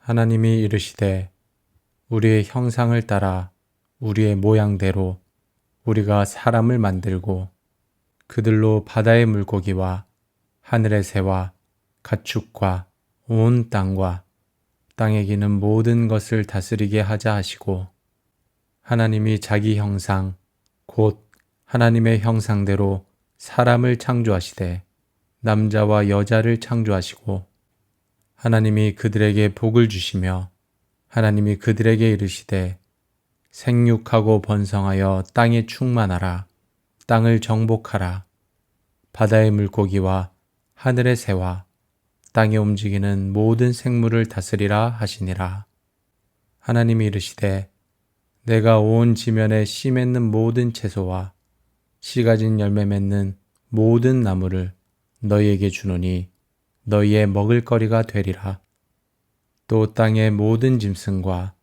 하나님이 이르시되 우리의 형상을 따라 우리의 모양대로 우리가 사람을 만들고 그들로 바다의 물고기와 하늘의 새와 가축과 온 땅과 땅에 기는 모든 것을 다스리게 하자 하시고, 하나님이 자기 형상 곧 하나님의 형상대로 사람을 창조하시되 남자와 여자를 창조하시고, 하나님이 그들에게 복을 주시며 하나님이 그들에게 이르시되 생육하고 번성하여 땅에 충만하라. 땅을 정복하라. 바다의 물고기와 하늘의 새와 땅에 움직이는 모든 생물을 다스리라 하시니라. 하나님이 이르시되 내가 온 지면에 씨 맺는 모든 채소와 씨 가진 열매 맺는 모든 나무를 너희에게 주노니 너희의 먹을거리가 되리라. 또 땅의 모든 짐승과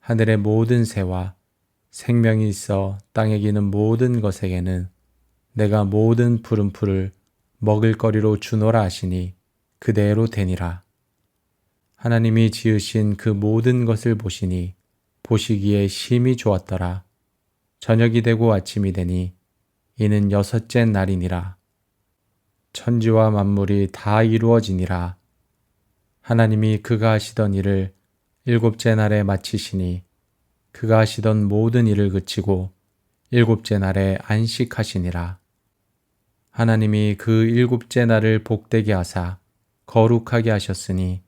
하늘의 모든 새와 생명이 있어 땅에 기는 모든 것에게는 내가 모든 푸른 풀을 먹을거리로 주노라 하시니 그대로 되니라. 하나님이 지으신 그 모든 것을 보시니 보시기에 심히 좋았더라. 저녁이 되고 아침이 되니 이는 여섯째 날이니라. 천지와 만물이 다 이루어지니라. 하나님이 그가 하시던 일을 일곱째 날에 마치시니 그가 하시던 모든 일을 그치고 일곱째 날에 안식하시니라. 하나님이 그 일곱째 날을 복되게 하사 거룩하게 하셨으니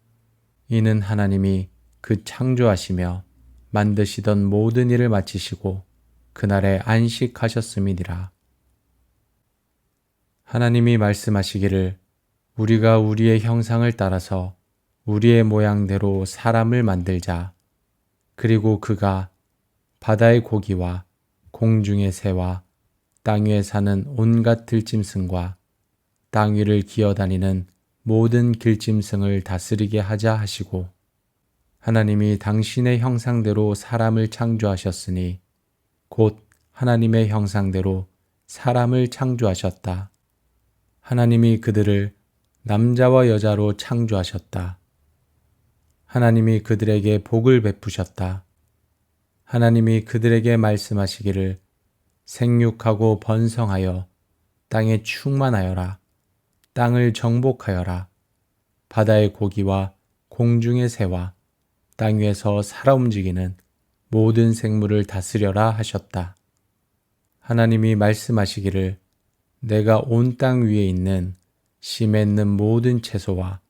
이는 하나님이 그 창조하시며 만드시던 모든 일을 마치시고 그날에 안식하셨음이니라. 하나님이 말씀하시기를 우리가 우리의 형상을 따라서 우리의 모양대로 사람을 만들자. 그리고 그가 바다의 고기와 공중의 새와 땅 위에 사는 온갖 들짐승과 땅 위를 기어다니는 모든 길짐승을 다스리게 하자 하시고, 하나님이 당신의 형상대로 사람을 창조하셨으니 곧 하나님의 형상대로 사람을 창조하셨다. 하나님이 그들을 남자와 여자로 창조하셨다. 하나님이 그들에게 복을 베푸셨다. 하나님이 그들에게 말씀하시기를 생육하고 번성하여 땅에 충만하여라. 땅을 정복하여라. 바다의 고기와 공중의 새와 땅 위에서 살아 움직이는 모든 생물을 다스려라 하셨다. 하나님이 말씀하시기를 내가 온 땅 위에 있는 씨 맺는 모든 채소와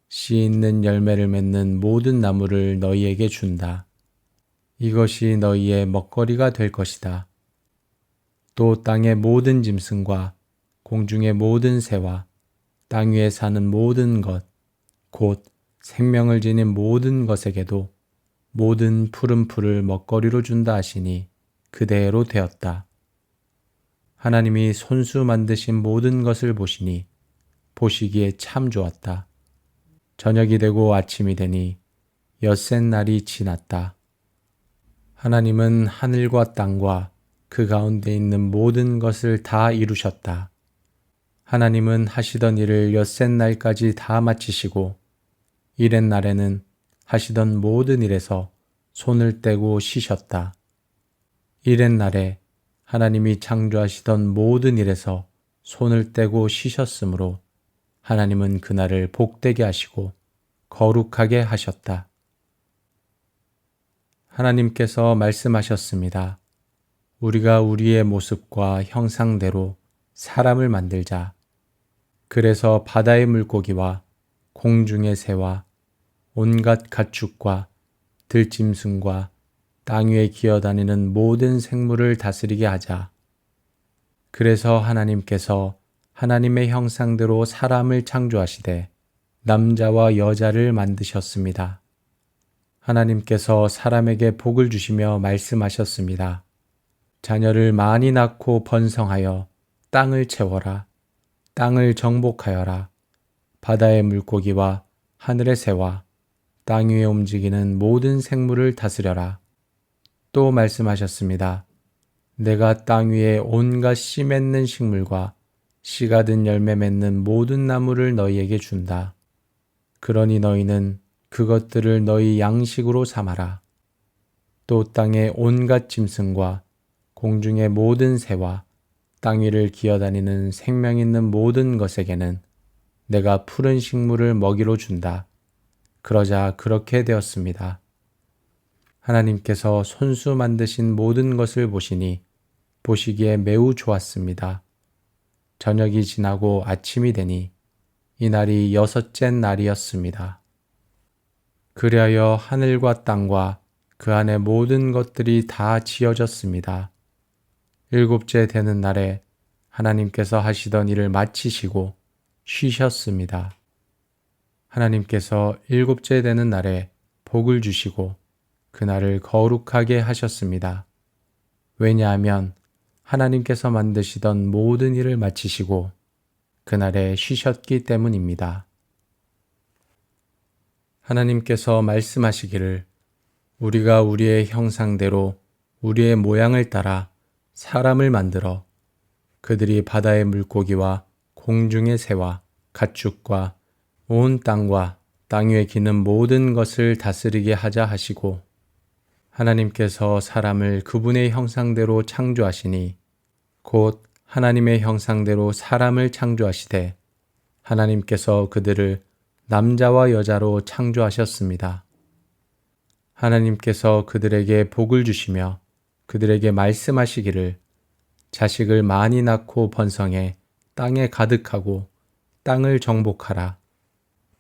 씨 있는 열매를 맺는 모든 나무를 너희에게 준다. 이것이 너희의 먹거리가 될 것이다. 또 땅의 모든 짐승과 공중의 모든 새와 땅 위에 사는 모든 것, 곧 생명을 지닌 모든 것에게도 모든 푸른 풀을 먹거리로 준다 하시니 그대로 되었다. 하나님이 손수 만드신 모든 것을 보시니 보시기에 참 좋았다. 저녁이 되고 아침이 되니 엿새 날이 지났다. 하나님은 하늘과 땅과 그 가운데 있는 모든 것을 다 이루셨다. 하나님은 하시던 일을 엿새 날까지 다 마치시고 일의 날에는 하시던 모든 일에서 손을 떼고 쉬셨다. 일의 날에 하나님이 창조하시던 모든 일에서 손을 떼고 쉬셨으므로 하나님은 그날을 복되게 하시고 거룩하게 하셨다. 하나님께서 말씀하셨습니다. 우리가 우리의 모습과 형상대로 사람을 만들자. 그래서 바다의 물고기와 공중의 새와 온갖 가축과 들짐승과 땅 위에 기어다니는 모든 생물을 다스리게 하자. 그래서 하나님께서 하나님의 형상대로 사람을 창조하시되 남자와 여자를 만드셨습니다. 하나님께서 사람에게 복을 주시며 말씀하셨습니다. 자녀를 많이 낳고 번성하여 땅을 채워라. 땅을 정복하여라. 바다의 물고기와 하늘의 새와 땅 위에 움직이는 모든 생물을 다스려라. 또 말씀하셨습니다. 내가 땅 위에 온갖 씨 맺는 식물과 씨가 든 열매 맺는 모든 나무를 너희에게 준다. 그러니 너희는 그것들을 너희 양식으로 삼아라. 또 땅의 온갖 짐승과 공중의 모든 새와 땅 위를 기어다니는 생명 있는 모든 것에게는 내가 푸른 식물을 먹이로 준다. 그러자 그렇게 되었습니다. 하나님께서 손수 만드신 모든 것을 보시니 보시기에 매우 좋았습니다. 저녁이 지나고 아침이 되니 이날이 여섯째 날이었습니다. 그리하여 하늘과 땅과 그 안에 모든 것들이 다 지어졌습니다. 일곱째 되는 날에 하나님께서 하시던 일을 마치시고 쉬셨습니다. 하나님께서 일곱째 되는 날에 복을 주시고 그날을 거룩하게 하셨습니다. 왜냐하면 하나님께서 만드시던 모든 일을 마치시고 그날에 쉬셨기 때문입니다. 하나님께서 말씀하시기를 우리가 우리의 형상대로 우리의 모양을 따라 사람을 만들어 그들이 바다의 물고기와 공중의 새와 가축과 온 땅과 땅 위에 기는 모든 것을 다스리게 하자 하시고 하나님께서 사람을 그분의 형상대로 창조하시니 곧 하나님의 형상대로 사람을 창조하시되 하나님께서 그들을 남자와 여자로 창조하셨습니다. 하나님께서 그들에게 복을 주시며 그들에게 말씀하시기를 자식을 많이 낳고 번성해 땅에 가득하고 땅을 정복하라.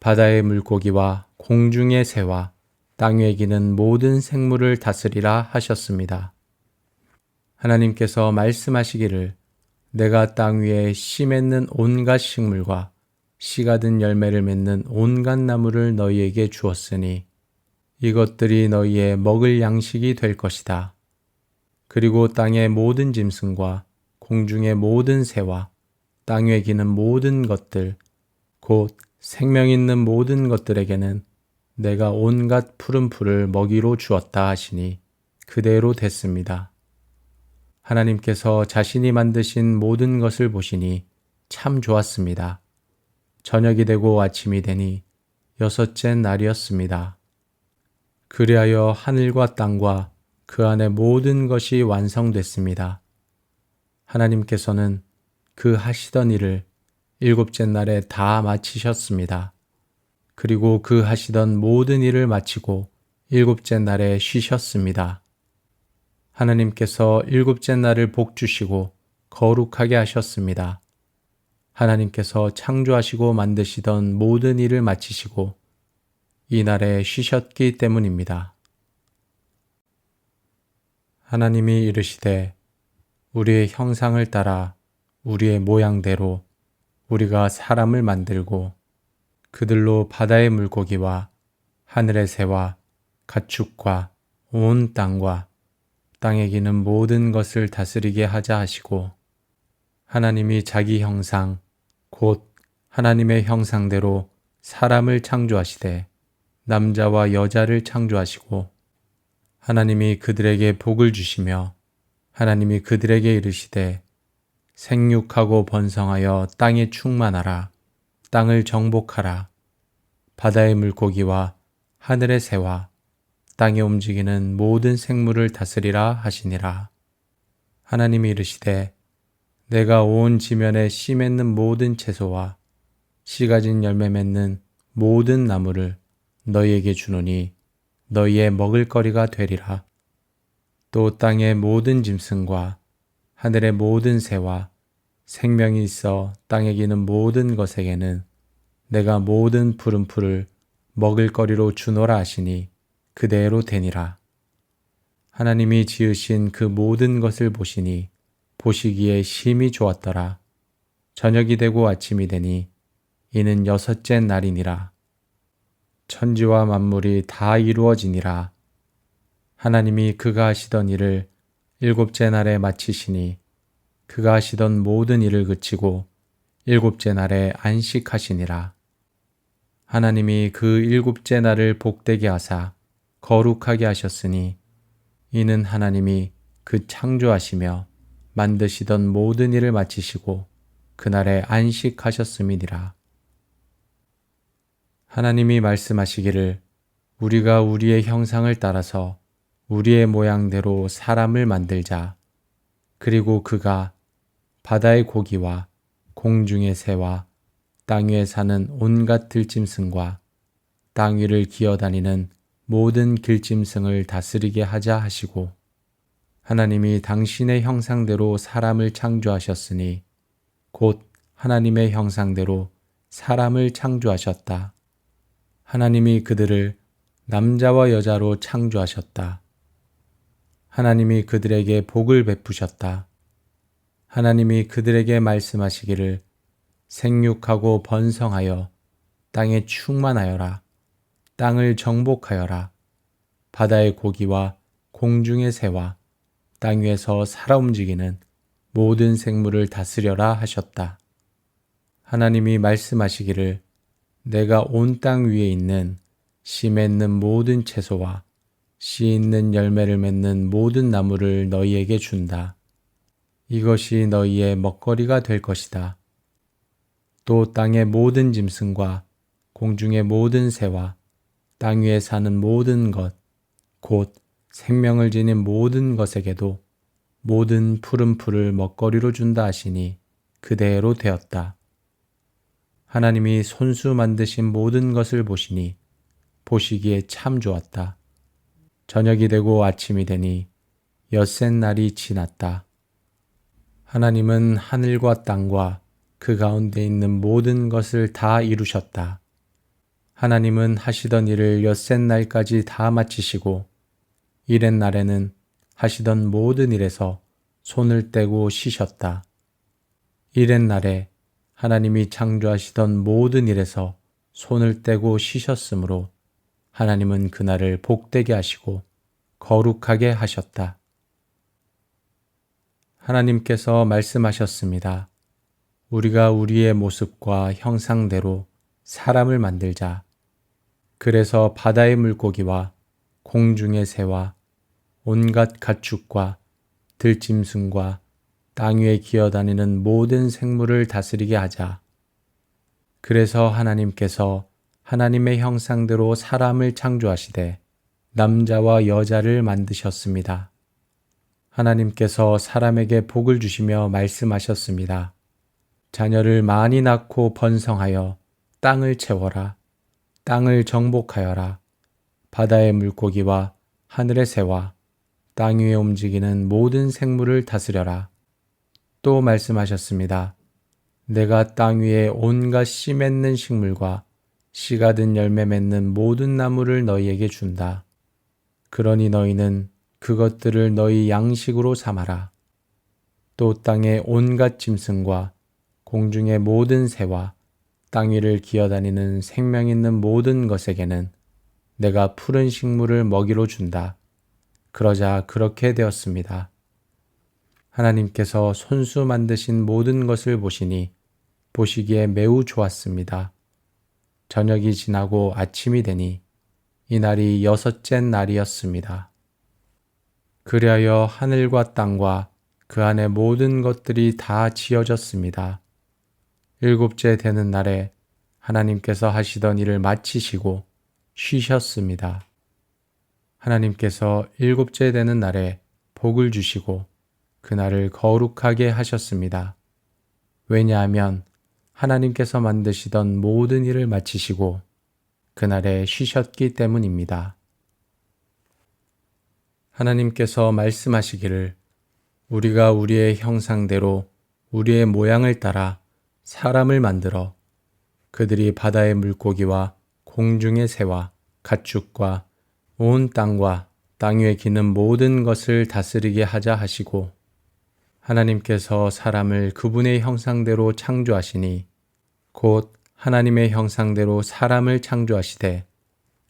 바다의 물고기와 공중의 새와 땅 위에 기는 모든 생물을 다스리라 하셨습니다. 하나님께서 말씀하시기를 내가 땅 위에 씨 맺는 온갖 식물과 씨가 든 열매를 맺는 온갖 나무를 너희에게 주었으니 이것들이 너희의 먹을 양식이 될 것이다. 그리고 땅의 모든 짐승과 공중의 모든 새와 땅 위에 기는 모든 것들 곧 생명 있는 모든 것들에게는 내가 온갖 푸른 풀을 먹이로 주었다 하시니 그대로 됐습니다. 하나님께서 자신이 만드신 모든 것을 보시니 참 좋았습니다. 저녁이 되고 아침이 되니 여섯째 날이었습니다. 그리하여 하늘과 땅과 그 안에 모든 것이 완성됐습니다. 하나님께서는 그 하시던 일을 일곱째 날에 다 마치셨습니다. 그리고 그 하시던 모든 일을 마치고 일곱째 날에 쉬셨습니다. 하나님께서 일곱째 날을 복주시고 거룩하게 하셨습니다. 하나님께서 창조하시고 만드시던 모든 일을 마치시고 이 날에 쉬셨기 때문입니다. 하나님이 이르시되 우리의 형상을 따라 우리의 모양대로 우리가 사람을 만들고 그들로 바다의 물고기와 하늘의 새와 가축과 온 땅과 땅에 기는 모든 것을 다스리게 하자 하시고 하나님이 자기 형상 곧 하나님의 형상대로 사람을 창조하시되 남자와 여자를 창조하시고 하나님이 그들에게 복을 주시며 하나님이 그들에게 이르시되 생육하고 번성하여 땅에 충만하라. 땅을 정복하라. 바다의 물고기와 하늘의 새와 땅에 움직이는 모든 생물을 다스리라 하시니라. 하나님이 이르시되 내가 온 지면에 씨 맺는 모든 채소와 씨 가진 열매 맺는 모든 나무를 너희에게 주노니 너희의 먹을거리가 되리라. 또 땅의 모든 짐승과 하늘의 모든 새와 생명이 있어 땅에 기는 모든 것에게는 내가 모든 푸른 풀을 먹을거리로 주노라 하시니 그대로 되니라. 하나님이 지으신 그 모든 것을 보시니 보시기에 심히 좋았더라. 저녁이 되고 아침이 되니 이는 여섯째 날이니라. 천지와 만물이 다 이루어지니라. 하나님이 그가 하시던 일을 일곱째 날에 마치시니 그가 하시던 모든 일을 그치고 일곱째 날에 안식하시니라. 하나님이 그 일곱째 날을 복되게 하사 거룩하게 하셨으니 이는 하나님이 그 창조하시며 만드시던 모든 일을 마치시고 그날에 안식하셨음이니라. 하나님이 말씀하시기를 우리가 우리의 형상을 따라서 우리의 모양대로 사람을 만들자. 그리고 그가 바다의 고기와 공중의 새와 땅 위에 사는 온갖 들짐승과 땅 위를 기어다니는 모든 길짐승을 다스리게 하자 하시고, 하나님이 당신의 형상대로 사람을 창조하셨으니 곧 하나님의 형상대로 사람을 창조하셨다. 하나님이 그들을 남자와 여자로 창조하셨다. 하나님이 그들에게 복을 베푸셨다. 하나님이 그들에게 말씀하시기를 생육하고 번성하여 땅에 충만하여라. 땅을 정복하여라. 바다의 고기와 공중의 새와 땅 위에서 살아 움직이는 모든 생물을 다스려라 하셨다. 하나님이 말씀하시기를 내가 온 땅 위에 있는 씨 맺는 모든 채소와 씨 있는 열매를 맺는 모든 나무를 너희에게 준다. 이것이 너희의 먹거리가 될 것이다. 또 땅의 모든 짐승과 공중의 모든 새와 땅 위에 사는 모든 것, 곧 생명을 지닌 모든 것에게도 모든 푸른 풀을 먹거리로 준다 하시니 그대로 되었다. 하나님이 손수 만드신 모든 것을 보시니 보시기에 참 좋았다. 저녁이 되고 아침이 되니 엿새 날이 지났다. 하나님은 하늘과 땅과 그 가운데 있는 모든 것을 다 이루셨다. 하나님은 하시던 일을 엿새 날까지 다 마치시고 이렛 날에는 하시던 모든 일에서 손을 떼고 쉬셨다. 이렛 날에 하나님이 창조하시던 모든 일에서 손을 떼고 쉬셨으므로 하나님은 그날을 복되게 하시고 거룩하게 하셨다. 하나님께서 말씀하셨습니다. 우리가 우리의 모습과 형상대로 사람을 만들자. 그래서 바다의 물고기와 공중의 새와 온갖 가축과 들짐승과 땅 위에 기어다니는 모든 생물을 다스리게 하자. 그래서 하나님께서 하나님의 형상대로 사람을 창조하시되 남자와 여자를 만드셨습니다. 하나님께서 사람에게 복을 주시며 말씀하셨습니다. 자녀를 많이 낳고 번성하여 땅을 채워라. 땅을 정복하여라. 바다의 물고기와 하늘의 새와 땅 위에 움직이는 모든 생물을 다스려라. 또 말씀하셨습니다. 내가 땅 위에 온갖 씨 맺는 식물과 씨가 든 열매 맺는 모든 나무를 너희에게 준다. 그러니 너희는 그것들을 너희 양식으로 삼아라. 또 땅의 온갖 짐승과 공중의 모든 새와 땅 위를 기어다니는 생명 있는 모든 것에게는 내가 푸른 식물을 먹이로 준다. 그러자 그렇게 되었습니다. 하나님께서 손수 만드신 모든 것을 보시니 보시기에 매우 좋았습니다. 저녁이 지나고 아침이 되니 이날이 여섯째 날이었습니다. 그리하여 하늘과 땅과 그 안의 모든 것들이 다 지어졌습니다. 일곱째 되는 날에 하나님께서 하시던 일을 마치시고 쉬셨습니다. 하나님께서 일곱째 되는 날에 복을 주시고 그날을 거룩하게 하셨습니다. 왜냐하면 하나님께서 만드시던 모든 일을 마치시고 그날에 쉬셨기 때문입니다. 하나님께서 말씀하시기를 우리가 우리의 형상대로 우리의 모양을 따라 사람을 만들어 그들이 바다의 물고기와 공중의 새와 가축과 온 땅과 땅 위에 기는 모든 것을 다스리게 하자 하시고 하나님께서 사람을 그분의 형상대로 창조하시니 곧 하나님의 형상대로 사람을 창조하시되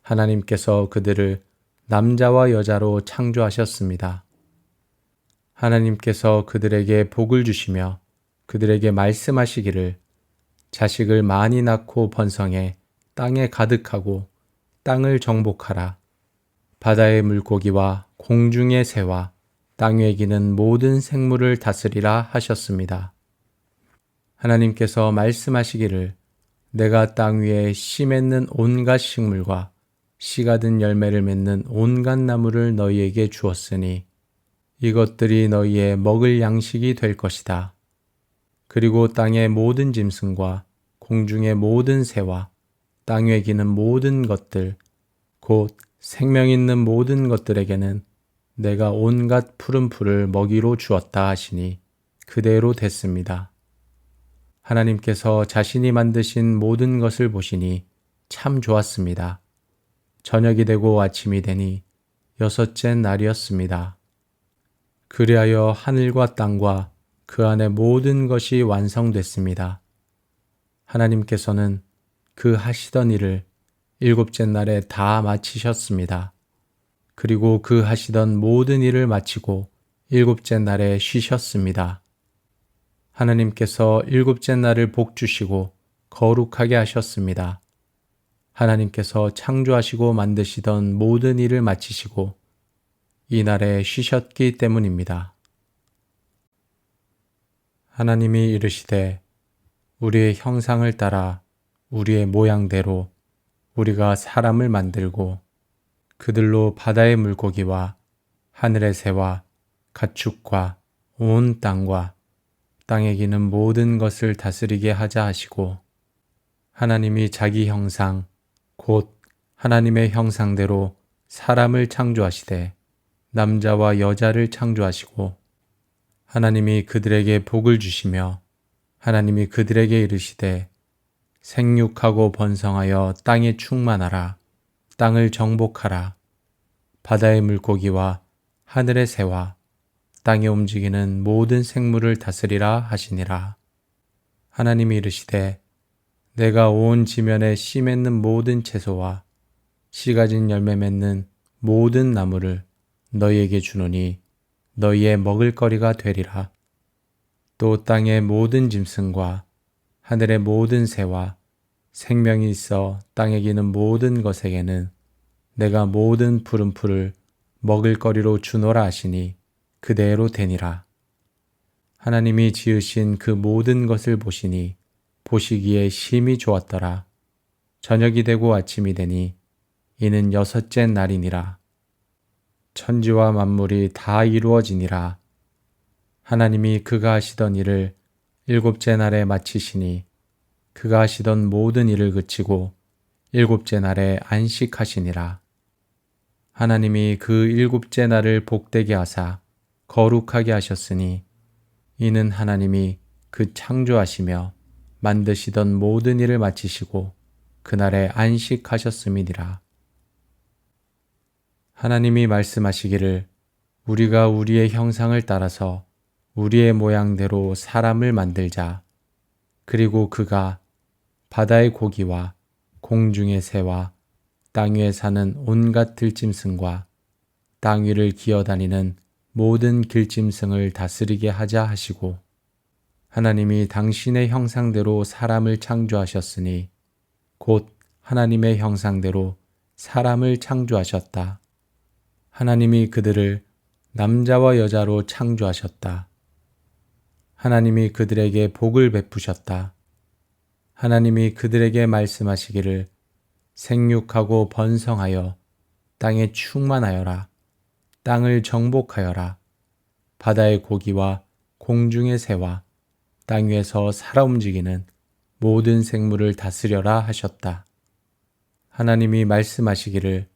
하나님께서 그들을 남자와 여자로 창조하셨습니다. 하나님께서 그들에게 복을 주시며 그들에게 말씀하시기를 자식을 많이 낳고 번성해 땅에 가득하고 땅을 정복하라. 바다의 물고기와 공중의 새와 땅 위에 기는 모든 생물을 다스리라 하셨습니다. 하나님께서 말씀하시기를 내가 땅 위에 씨 맺는 온갖 식물과 씨가 든 열매를 맺는 온갖 나무를 너희에게 주었으니 이것들이 너희의 먹을 양식이 될 것이다. 그리고 땅의 모든 짐승과 공중의 모든 새와 땅 위에 기는 모든 것들, 곧 생명 있는 모든 것들에게는 내가 온갖 푸른 풀을 먹이로 주었다 하시니 그대로 됐습니다. 하나님께서 자신이 만드신 모든 것을 보시니 참 좋았습니다. 저녁이 되고 아침이 되니 여섯째 날이었습니다. 그리하여 하늘과 땅과 그 안에 모든 것이 완성됐습니다. 하나님께서는 그 하시던 일을 일곱째 날에 다 마치셨습니다. 그리고 그 하시던 모든 일을 마치고 일곱째 날에 쉬셨습니다. 하나님께서 일곱째 날을 복주시고 거룩하게 하셨습니다. 하나님께서 창조하시고 만드시던 모든 일을 마치시고 이 날에 쉬셨기 때문입니다. 하나님이 이르시되 우리의 형상을 따라 우리의 모양대로 우리가 사람을 만들고 그들로 바다의 물고기와 하늘의 새와 가축과 온 땅과 땅에 기는 모든 것을 다스리게 하자 하시고 하나님이 자기 형상 곧 하나님의 형상대로 사람을 창조하시되 남자와 여자를 창조하시고 하나님이 그들에게 복을 주시며 하나님이 그들에게 이르시되 생육하고 번성하여 땅에 충만하라 땅을 정복하라 바다의 물고기와 하늘의 새와 땅에 움직이는 모든 생물을 다스리라 하시니라. 하나님이 이르시되 내가 온 지면에 씨 맺는 모든 채소와 씨 가진 열매 맺는 모든 나무를 너희에게 주노니 너희의 먹을거리가 되리라. 또 땅의 모든 짐승과 하늘의 모든 새와 생명이 있어 땅에 기는 모든 것에게는 내가 모든 푸른 풀을 먹을거리로 주노라 하시니 그대로 되니라. 하나님이 지으신 그 모든 것을 보시니 보시기에 심히 좋았더라. 저녁이 되고 아침이 되니 이는 여섯째 날이니라. 천지와 만물이 다 이루어지니라. 하나님이 그가 하시던 일을 일곱째 날에 마치시니 그가 하시던 모든 일을 그치고 일곱째 날에 안식하시니라. 하나님이 그 일곱째 날을 복되게 하사 거룩하게 하셨으니 이는 하나님이 그 창조하시며 만드시던 모든 일을 마치시고 그날에 안식하셨음이니라. 하나님이 말씀하시기를 우리가 우리의 형상을 따라서 우리의 모양대로 사람을 만들자. 그리고 그가 바다의 고기와 공중의 새와 땅 위에 사는 온갖 들짐승과 땅 위를 기어다니는 모든 길짐승을 다스리게 하자 하시고 하나님이 당신의 형상대로 사람을 창조하셨으니 곧 하나님의 형상대로 사람을 창조하셨다. 하나님이 그들을 남자와 여자로 창조하셨다. 하나님이 그들에게 복을 베푸셨다. 하나님이 그들에게 말씀하시기를 생육하고 번성하여 땅에 충만하여라. 땅을 정복하여라. 바다의 고기와 공중의 새와 땅 위에서 살아 움직이는 모든 생물을 다스려라 하셨다. 하나님이 말씀하시기를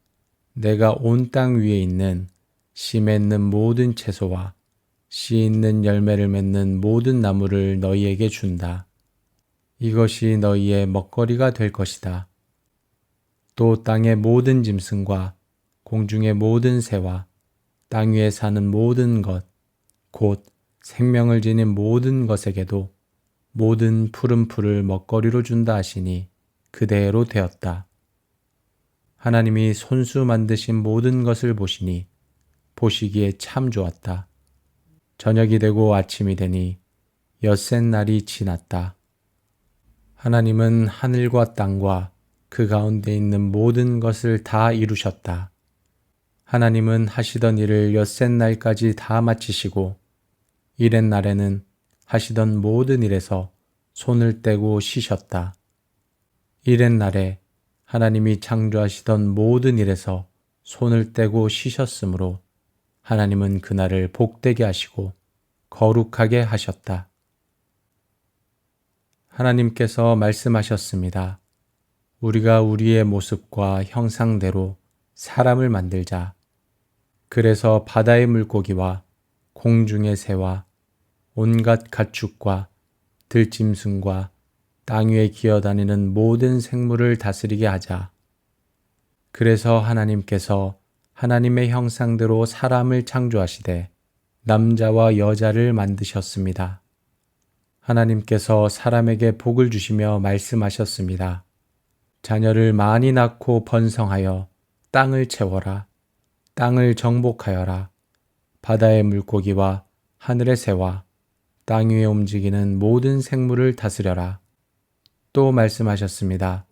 내가 온 땅 위에 있는 씨 맺는 모든 채소와 씨 있는 열매를 맺는 모든 나무를 너희에게 준다. 이것이 너희의 먹거리가 될 것이다. 또 땅의 모든 짐승과 공중의 모든 새와 땅 위에 사는 모든 것, 곧 생명을 지닌 모든 것에게도 모든 푸른 풀을 먹거리로 준다 하시니 그대로 되었다. 하나님이 손수 만드신 모든 것을 보시니 보시기에 참 좋았다. 저녁이 되고 아침이 되니 엿새 날이 지났다. 하나님은 하늘과 땅과 그 가운데 있는 모든 것을 다 이루셨다. 하나님은 하시던 일을 엿새 날까지 다 마치시고 일의 날에는 하시던 모든 일에서 손을 떼고 쉬셨다. 일의 날에 하나님이 창조하시던 모든 일에서 손을 떼고 쉬셨으므로 하나님은 그날을 복되게 하시고 거룩하게 하셨다. 하나님께서 말씀하셨습니다. 우리가 우리의 모습과 형상대로 사람을 만들자. 그래서 바다의 물고기와 공중의 새와 온갖 가축과 들짐승과 땅 위에 기어다니는 모든 생물을 다스리게 하자. 그래서 하나님께서 하나님의 형상대로 사람을 창조하시되 남자와 여자를 만드셨습니다. 하나님께서 사람에게 복을 주시며 말씀하셨습니다. 자녀를 많이 낳고 번성하여 땅을 채워라. 땅을 정복하여라. 바다의 물고기와 하늘의 새와 땅 위에 움직이는 모든 생물을 다스려라. 또 말씀하셨습니다.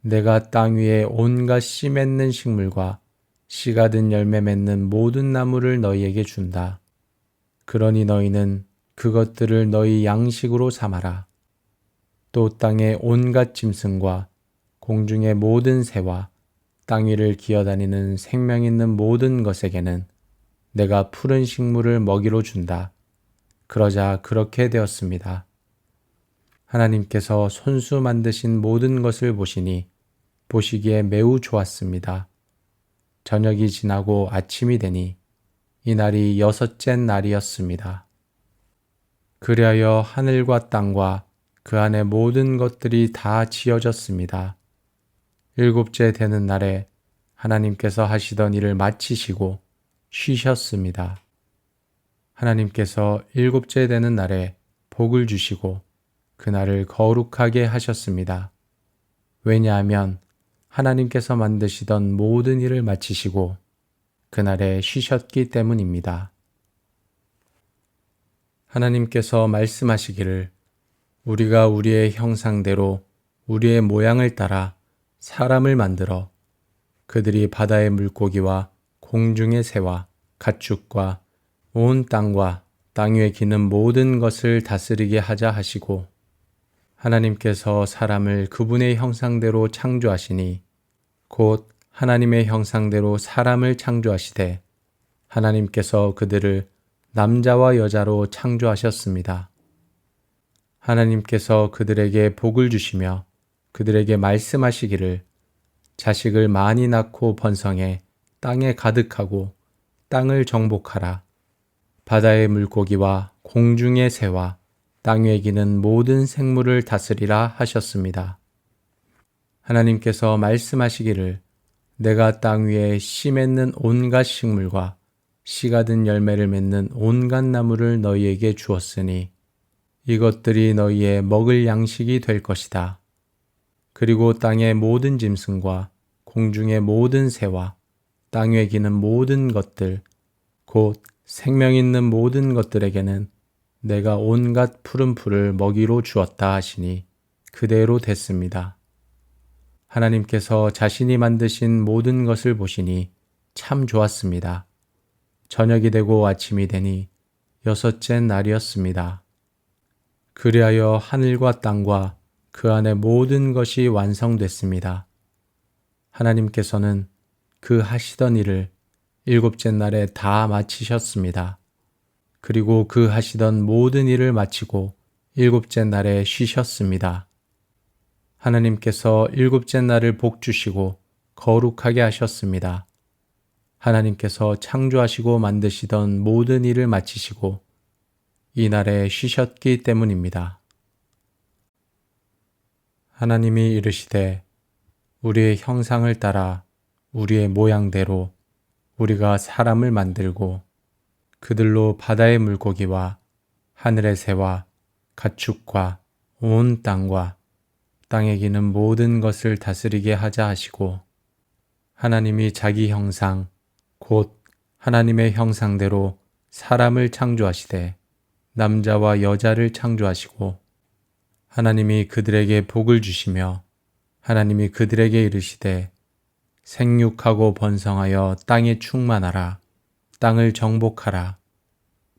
내가 땅 위에 온갖 씨 맺는 식물과 씨가 든 열매 맺는 모든 나무를 너희에게 준다. 그러니 너희는 그것들을 너희 양식으로 삼아라. 또 땅의 온갖 짐승과 공중의 모든 새와 땅 위를 기어다니는 생명 있는 모든 것에게는 내가 푸른 식물을 먹이로 준다. 그러자 그렇게 되었습니다. 하나님께서 손수 만드신 모든 것을 보시니 보시기에 매우 좋았습니다. 저녁이 지나고 아침이 되니 이날이 여섯째 날이었습니다. 그리하여 하늘과 땅과 그 안의 모든 것들이 다 지어졌습니다. 일곱째 되는 날에 하나님께서 하시던 일을 마치시고 쉬셨습니다. 하나님께서 일곱째 되는 날에 복을 주시고 그날을 거룩하게 하셨습니다. 왜냐하면 하나님께서 만드시던 모든 일을 마치시고 그날에 쉬셨기 때문입니다. 하나님께서 말씀하시기를 우리가 우리의 형상대로 우리의 모양을 따라 사람을 만들어 그들이 바다의 물고기와 공중의 새와 가축과 온 땅과 땅 위에 기는 모든 것을 다스리게 하자 하시고 하나님께서 사람을 그분의 형상대로 창조하시니 곧 하나님의 형상대로 사람을 창조하시되 하나님께서 그들을 남자와 여자로 창조하셨습니다. 하나님께서 그들에게 복을 주시며 그들에게 말씀하시기를 자식을 많이 낳고 번성해 땅에 가득하고 땅을 정복하라. 바다의 물고기와 공중의 새와 땅 위에 기는 모든 생물을 다스리라 하셨습니다. 하나님께서 말씀하시기를 내가 땅 위에 씨 맺는 온갖 식물과 씨가 든 열매를 맺는 온갖 나무를 너희에게 주었으니 이것들이 너희의 먹을 양식이 될 것이다. 그리고 땅의 모든 짐승과 공중의 모든 새와 땅 위에 기는 모든 것들 곧 생명 있는 모든 것들에게는 내가 온갖 푸른 풀을 먹이로 주었다 하시니 그대로 됐습니다. 하나님께서 자신이 만드신 모든 것을 보시니 참 좋았습니다. 저녁이 되고 아침이 되니 여섯째 날이었습니다. 그리하여 하늘과 땅과 그 안에 모든 것이 완성됐습니다. 하나님께서는 그 하시던 일을 일곱째 날에 다 마치셨습니다. 그리고 그 하시던 모든 일을 마치고 일곱째 날에 쉬셨습니다. 하나님께서 일곱째 날을 복주시고 거룩하게 하셨습니다. 하나님께서 창조하시고 만드시던 모든 일을 마치시고 이 날에 쉬셨기 때문입니다. 하나님이 이르시되 우리의 형상을 따라 우리의 모양대로 우리가 사람을 만들고 그들로 바다의 물고기와 하늘의 새와 가축과 온 땅과 땅에 기는 모든 것을 다스리게 하자 하시고 하나님이 자기 형상 곧 하나님의 형상대로 사람을 창조하시되 남자와 여자를 창조하시고 하나님이 그들에게 복을 주시며 하나님이 그들에게 이르시되 생육하고 번성하여 땅에 충만하라. 땅을 정복하라.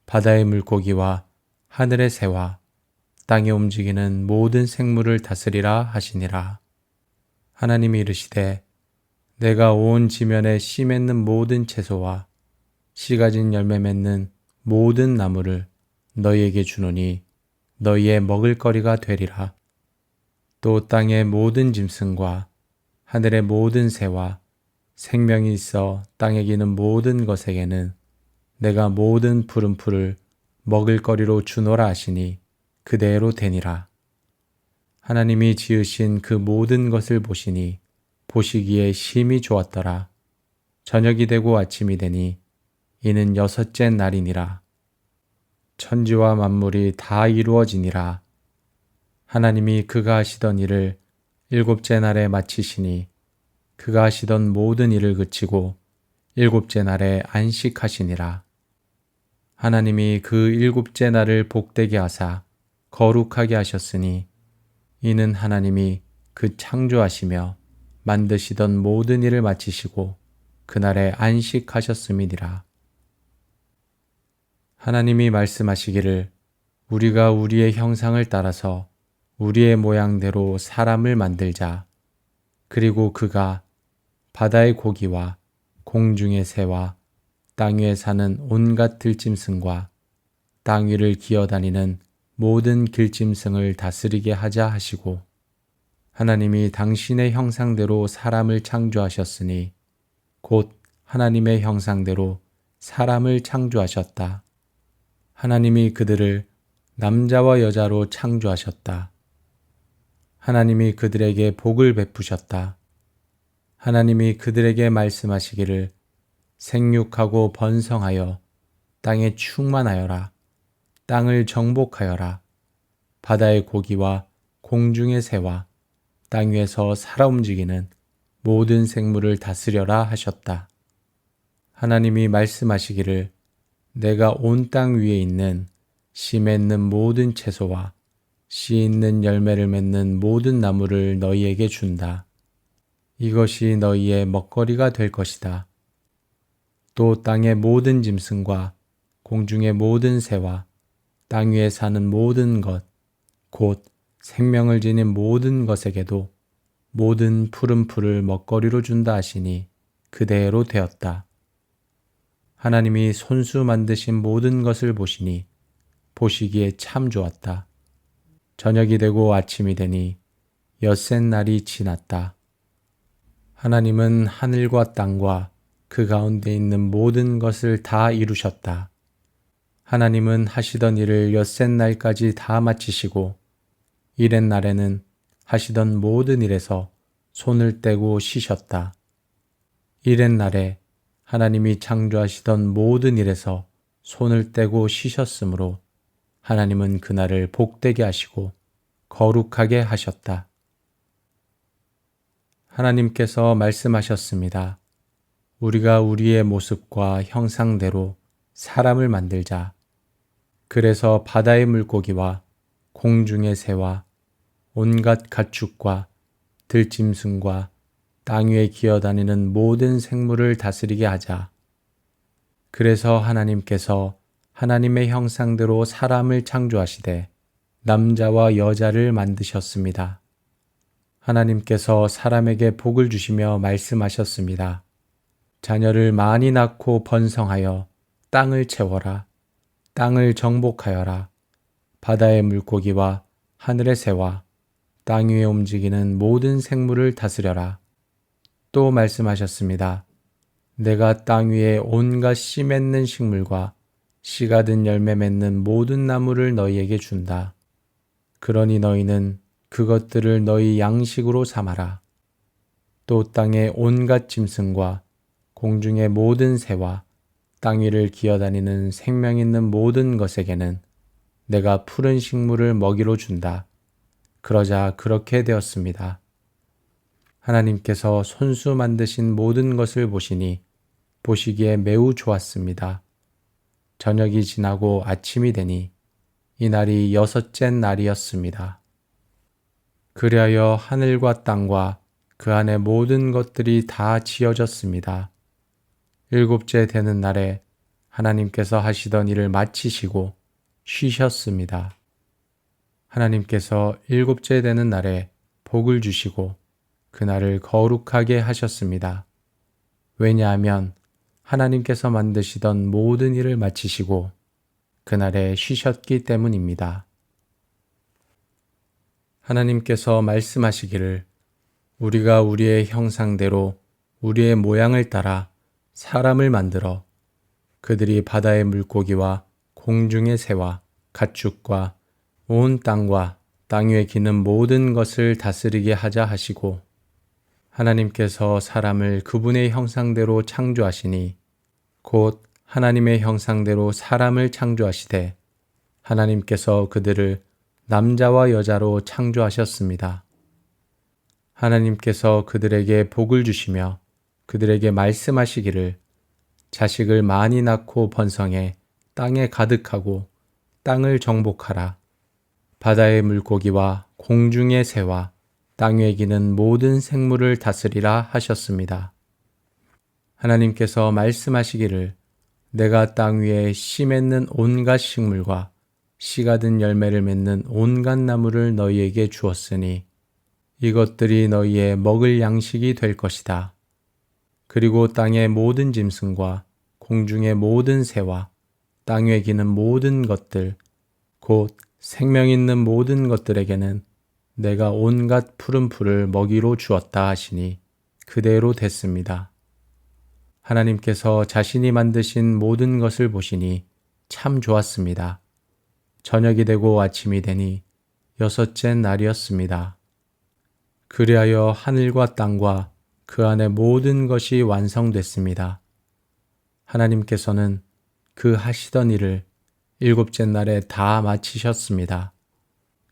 바다의 물고기와 하늘의 새와 땅에 움직이는 모든 생물을 다스리라 하시니라. 하나님이 이르시되 내가 온 지면에 씨 맺는 모든 채소와 씨 가진 열매 맺는 모든 나무를 너희에게 주노니 너희의 먹을거리가 되리라. 또 땅의 모든 짐승과 하늘의 모든 새와 생명이 있어 땅에 기는 모든 것에게는 내가 모든 푸른 풀을 먹을거리로 주노라 하시니 그대로 되니라. 하나님이 지으신 그 모든 것을 보시니 보시기에 심히 좋았더라. 저녁이 되고 아침이 되니 이는 여섯째 날이니라. 천지와 만물이 다 이루어지니라. 하나님이 그가 하시던 일을 일곱째 날에 마치시니 그가 하시던 모든 일을 그치고 일곱째 날에 안식하시니라. 하나님이 그 일곱째 날을 복되게 하사 거룩하게 하셨으니 이는 하나님이 그 창조하시며 만드시던 모든 일을 마치시고 그날에 안식하셨음이니라. 하나님이 말씀하시기를 우리가 우리의 형상을 따라서 우리의 모양대로 사람을 만들자. 그리고 그가 바다의 고기와 공중의 새와 땅 위에 사는 온갖 들짐승과 땅 위를 기어다니는 모든 길짐승을 다스리게 하자 하시고 하나님이 당신의 형상대로 사람을 창조하셨으니 곧 하나님의 형상대로 사람을 창조하셨다. 하나님이 그들을 남자와 여자로 창조하셨다. 하나님이 그들에게 복을 베푸셨다. 하나님이 그들에게 말씀하시기를 생육하고 번성하여 땅에 충만하여라. 땅을 정복하여라. 바다의 고기와 공중의 새와 땅 위에서 살아 움직이는 모든 생물을 다스려라 하셨다. 하나님이 말씀하시기를 내가 온 땅 위에 있는 씨 맺는 모든 채소와 씨 있는 열매를 맺는 모든 나무를 너희에게 준다. 이것이 너희의 먹거리가 될 것이다. 또 땅의 모든 짐승과 공중의 모든 새와 땅 위에 사는 모든 것, 곧 생명을 지닌 모든 것에게도 모든 푸른 풀을 먹거리로 준다 하시니 그대로 되었다. 하나님이 손수 만드신 모든 것을 보시니 보시기에 참 좋았다. 저녁이 되고 아침이 되니 엿새 날이 지났다. 하나님은 하늘과 땅과 그 가운데 있는 모든 것을 다 이루셨다. 하나님은 하시던 일을 엿새 날까지 다 마치시고 이렛 날에는 하시던 모든 일에서 손을 떼고 쉬셨다. 이렛 날에 하나님이 창조하시던 모든 일에서 손을 떼고 쉬셨으므로 하나님은 그날을 복되게 하시고 거룩하게 하셨다. 하나님께서 말씀하셨습니다. 우리가 우리의 모습과 형상대로 사람을 만들자. 그래서 바다의 물고기와 공중의 새와 온갖 가축과 들짐승과 땅 위에 기어다니는 모든 생물을 다스리게 하자. 그래서 하나님께서 하나님의 형상대로 사람을 창조하시되 남자와 여자를 만드셨습니다. 하나님께서 사람에게 복을 주시며 말씀하셨습니다. 자녀를 많이 낳고 번성하여 땅을 채워라. 땅을 정복하여라. 바다의 물고기와 하늘의 새와 땅 위에 움직이는 모든 생물을 다스려라. 또 말씀하셨습니다. 내가 땅 위에 온갖 씨 맺는 식물과 씨가 든 열매 맺는 모든 나무를 너희에게 준다. 그러니 너희는 그것들을 너희 양식으로 삼아라. 또 땅의 온갖 짐승과 공중의 모든 새와 땅 위를 기어다니는 생명 있는 모든 것에게는 내가 푸른 식물을 먹이로 준다. 그러자 그렇게 되었습니다. 하나님께서 손수 만드신 모든 것을 보시니 보시기에 매우 좋았습니다. 저녁이 지나고 아침이 되니 이 날이 여섯째 날이었습니다. 그리하여 하늘과 땅과 그 안의 모든 것들이 다 지어졌습니다. 일곱째 되는 날에 하나님께서 하시던 일을 마치시고 쉬셨습니다. 하나님께서 일곱째 되는 날에 복을 주시고 그날을 거룩하게 하셨습니다. 왜냐하면 하나님께서 만드시던 모든 일을 마치시고 그날에 쉬셨기 때문입니다. 하나님께서 말씀하시기를 우리가 우리의 형상대로 우리의 모양을 따라 사람을 만들어 그들이 바다의 물고기와 공중의 새와 가축과 온 땅과 땅 위에 기는 모든 것을 다스리게 하자 하시고 하나님께서 사람을 그분의 형상대로 창조하시니 곧 하나님의 형상대로 사람을 창조하시되 하나님께서 그들을 남자와 여자로 창조하셨습니다. 하나님께서 그들에게 복을 주시며 그들에게 말씀하시기를 자식을 많이 낳고 번성해 땅에 가득하고 땅을 정복하라. 바다의 물고기와 공중의 새와 땅 위에 기는 모든 생물을 다스리라 하셨습니다. 하나님께서 말씀하시기를 내가 땅 위에 씨 맺는 온갖 식물과 씨가 든 열매를 맺는 온갖 나무를 너희에게 주었으니 이것들이 너희의 먹을 양식이 될 것이다. 그리고 땅의 모든 짐승과 공중의 모든 새와 땅 위에 기는 모든 것들 곧 생명 있는 모든 것들에게는 내가 온갖 푸른 풀을 먹이로 주었다 하시니 그대로 됐습니다. 하나님께서 자신이 만드신 모든 것을 보시니 참 좋았습니다. 저녁이 되고 아침이 되니 여섯째 날이었습니다. 그리하여 하늘과 땅과 그 안에 모든 것이 완성됐습니다. 하나님께서는 그 하시던 일을 일곱째 날에 다 마치셨습니다.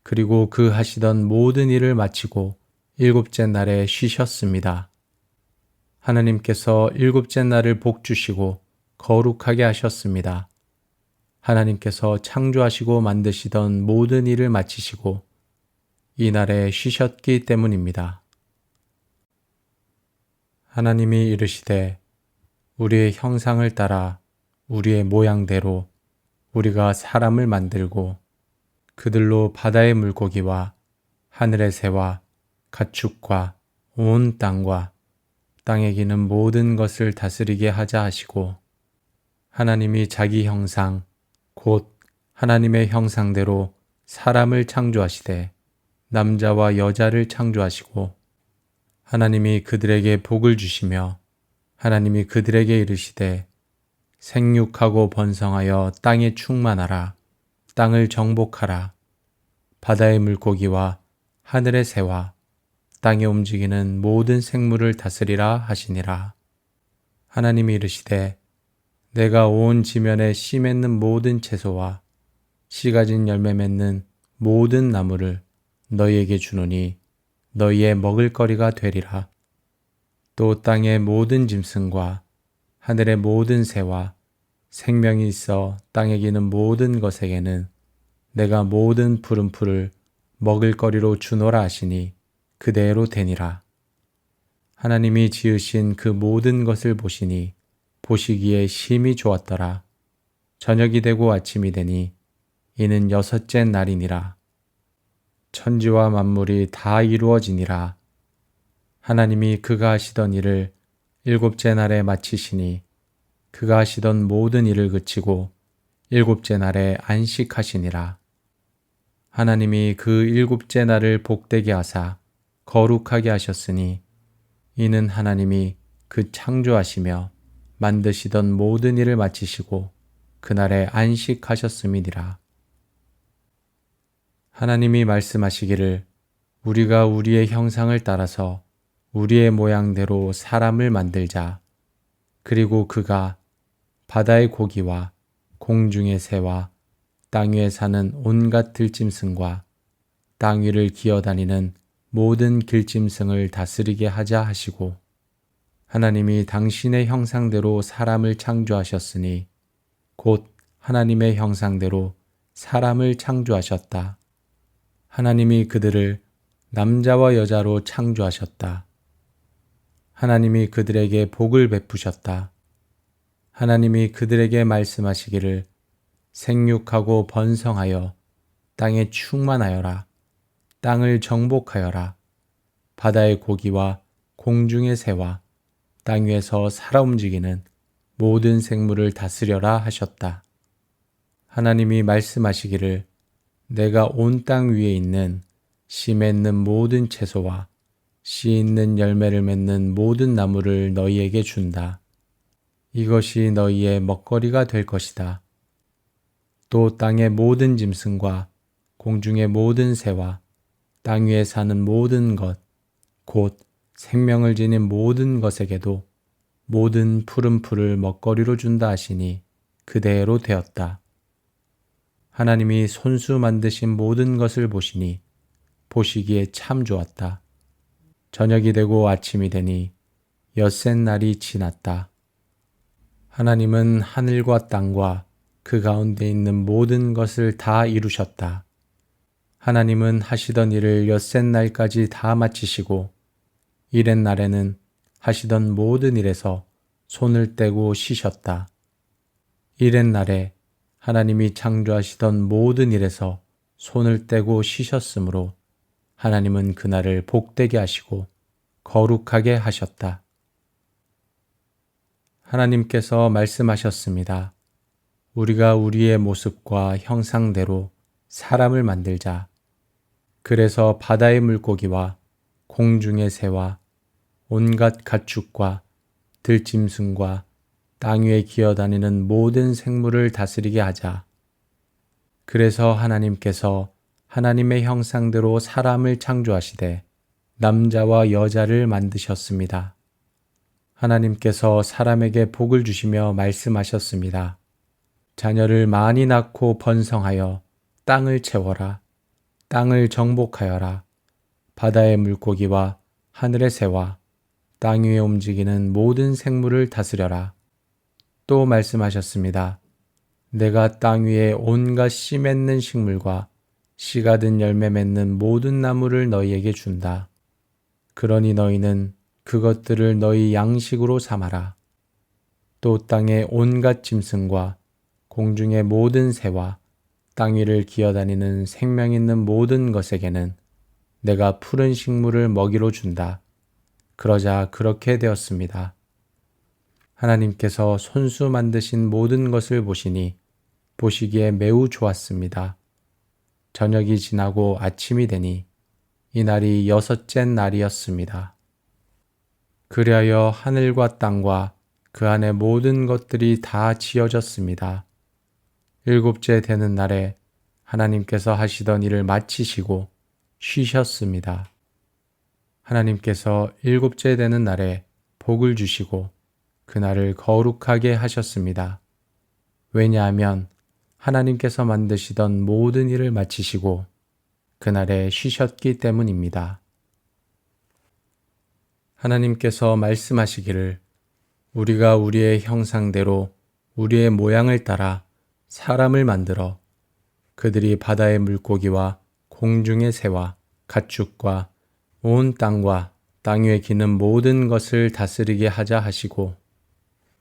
그리고 그 하시던 모든 일을 마치고 일곱째 날에 쉬셨습니다. 하나님께서 일곱째 날을 복주시고 거룩하게 하셨습니다. 하나님께서 창조하시고 만드시던 모든 일을 마치시고 이 날에 쉬셨기 때문입니다. 하나님이 이르시되 우리의 형상을 따라 우리의 모양대로 우리가 사람을 만들고 그들로 바다의 물고기와 하늘의 새와 가축과 온 땅과 땅에 기는 모든 것을 다스리게 하자 하시고 하나님이 자기 형상 곧 하나님의 형상대로 사람을 창조하시되 남자와 여자를 창조하시고 하나님이 그들에게 복을 주시며 하나님이 그들에게 이르시되 생육하고 번성하여 땅에 충만하라. 땅을 정복하라. 바다의 물고기와 하늘의 새와 땅에 움직이는 모든 생물을 다스리라 하시니라. 하나님이 이르시되 내가 온 지면에 씨 맺는 모든 채소와 씨 가진 열매 맺는 모든 나무를 너희에게 주노니 너희의 먹을거리가 되리라. 또 땅의 모든 짐승과 하늘의 모든 새와 생명이 있어 땅에 기는 모든 것에게는 내가 모든 푸른 풀을 먹을거리로 주노라 하시니 그대로 되니라. 하나님이 지으신 그 모든 것을 보시니 보시기에 심히 좋았더라. 저녁이 되고 아침이 되니 이는 여섯째 날이니라. 천지와 만물이 다 이루어지니라. 하나님이 그가 하시던 일을 일곱째 날에 마치시니 그가 하시던 모든 일을 그치고 일곱째 날에 안식하시니라. 하나님이 그 일곱째 날을 복되게 하사 거룩하게 하셨으니 이는 하나님이 그 창조하시며 만드시던 모든 일을 마치시고 그날에 안식하셨음이니라. 하나님이 말씀하시기를 우리가 우리의 형상을 따라서 우리의 모양대로 사람을 만들자. 그리고 그가 바다의 고기와 공중의 새와 땅 위에 사는 온갖 들짐승과 땅 위를 기어다니는 모든 길짐승을 다스리게 하자 하시고 하나님이 당신의 형상대로 사람을 창조하셨으니 곧 하나님의 형상대로 사람을 창조하셨다. 하나님이 그들을 남자와 여자로 창조하셨다. 하나님이 그들에게 복을 베푸셨다. 하나님이 그들에게 말씀하시기를 생육하고 번성하여 땅에 충만하여라. 땅을 정복하여라. 바다의 고기와 공중의 새와 땅 위에서 살아 움직이는 모든 생물을 다스려라 하셨다. 하나님이 말씀하시기를 내가 온 땅 위에 있는 씨 맺는 모든 채소와 씨 있는 열매를 맺는 모든 나무를 너희에게 준다. 이것이 너희의 먹거리가 될 것이다. 또 땅의 모든 짐승과 공중의 모든 새와 땅 위에 사는 모든 것, 곧 생명을 지닌 모든 것에게도 모든 푸른 풀을 먹거리로 준다 하시니 그대로 되었다. 하나님이 손수 만드신 모든 것을 보시니 보시기에 참 좋았다. 저녁이 되고 아침이 되니 엿새 날이 지났다. 하나님은 하늘과 땅과 그 가운데 있는 모든 것을 다 이루셨다. 하나님은 하시던 일을 엿새 날까지 다 마치시고 이렛 날에는 하시던 모든 일에서 손을 떼고 쉬셨다. 이렛 날에 하나님이 창조하시던 모든 일에서 손을 떼고 쉬셨으므로 하나님은 그날을 복되게 하시고 거룩하게 하셨다. 하나님께서 말씀하셨습니다. 우리가 우리의 모습과 형상대로 사람을 만들자. 그래서 바다의 물고기와 공중의 새와 온갖 가축과 들짐승과 땅 위에 기어다니는 모든 생물을 다스리게 하자. 그래서 하나님께서 하나님의 형상대로 사람을 창조하시되 남자와 여자를 만드셨습니다. 하나님께서 사람에게 복을 주시며 말씀하셨습니다. 자녀를 많이 낳고 번성하여 땅을 채워라. 땅을 정복하여라. 바다의 물고기와 하늘의 새와 땅 위에 움직이는 모든 생물을 다스려라. 또 말씀하셨습니다. 내가 땅 위에 온갖 씨 맺는 식물과 씨가 든 열매 맺는 모든 나무를 너희에게 준다. 그러니 너희는 그것들을 너희 양식으로 삼아라. 또 땅의 온갖 짐승과 공중의 모든 새와 땅 위를 기어다니는 생명 있는 모든 것에게는 내가 푸른 식물을 먹이로 준다. 그러자 그렇게 되었습니다. 하나님께서 손수 만드신 모든 것을 보시니 보시기에 매우 좋았습니다. 저녁이 지나고 아침이 되니 이날이 여섯째 날이었습니다. 그리하여 하늘과 땅과 그 안의 모든 것들이 다 지어졌습니다. 일곱째 되는 날에 하나님께서 하시던 일을 마치시고 쉬셨습니다. 하나님께서 일곱째 되는 날에 복을 주시고 그날을 거룩하게 하셨습니다. 왜냐하면 하나님께서 만드시던 모든 일을 마치시고 그날에 쉬셨기 때문입니다. 하나님께서 말씀하시기를 우리가 우리의 형상대로 우리의 모양을 따라 사람을 만들어 그들이 바다의 물고기와 공중의 새와 가축과 온 땅과 땅 위에 기는 모든 것을 다스리게 하자 하시고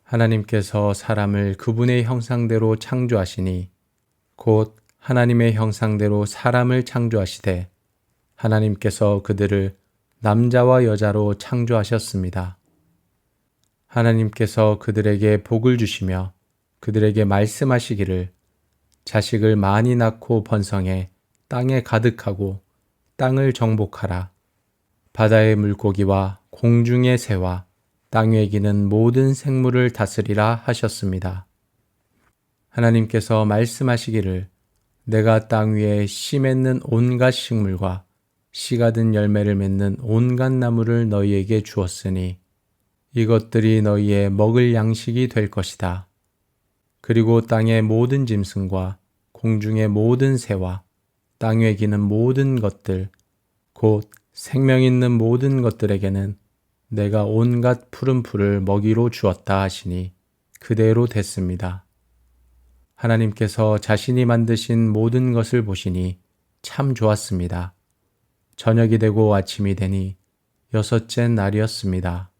하나님께서 사람을 그분의 형상대로 창조하시니 곧 하나님의 형상대로 사람을 창조하시되 하나님께서 그들을 남자와 여자로 창조하셨습니다. 하나님께서 그들에게 복을 주시며 그들에게 말씀하시기를 자식을 많이 낳고 번성해 땅에 가득하고 땅을 정복하라. 바다의 물고기와 공중의 새와 땅 위에 기는 모든 생물을 다스리라 하셨습니다. 하나님께서 말씀하시기를 내가 땅 위에 씨 맺는 온갖 식물과 씨가 든 열매를 맺는 온갖 나무를 너희에게 주었으니 이것들이 너희의 먹을 양식이 될 것이다. 그리고 땅의 모든 짐승과 공중의 모든 새와 땅 위에 기는 모든 것들 곧 생명 있는 모든 것들에게는 내가 온갖 푸른 풀을 먹이로 주었다 하시니 그대로 됐습니다. 하나님께서 자신이 만드신 모든 것을 보시니 참 좋았습니다. 저녁이 되고 아침이 되니 여섯째 날이었습니다.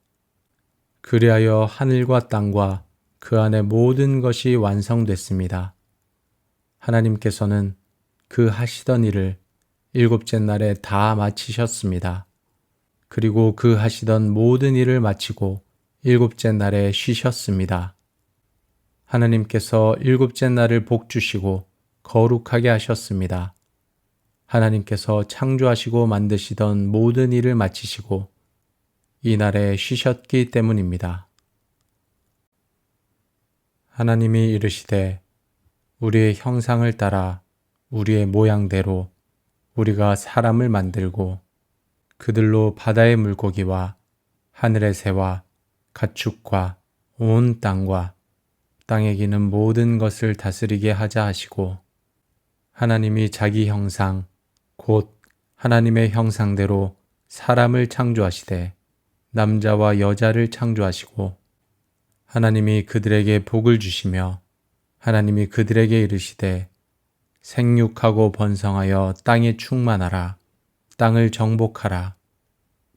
그리하여 하늘과 땅과 그 안의 모든 것이 완성됐습니다. 하나님께서는 그 하시던 일을 일곱째 날에 다 마치셨습니다. 그리고 그 하시던 모든 일을 마치고 일곱째 날에 쉬셨습니다. 하나님께서 일곱째 날을 복 주시고 거룩하게 하셨습니다. 하나님께서 창조하시고 만드시던 모든 일을 마치시고 이 날에 쉬셨기 때문입니다. 하나님이 이르시되 우리의 형상을 따라 우리의 모양대로 우리가 사람을 만들고 그들로 바다의 물고기와 하늘의 새와 가축과 온 땅과 땅에 기는 모든 것을 다스리게 하자 하시고 하나님이 자기 형상 곧 하나님의 형상대로 사람을 창조하시되 남자와 여자를 창조하시고 하나님이 그들에게 복을 주시며 하나님이 그들에게 이르시되 생육하고 번성하여 땅에 충만하라 땅을 정복하라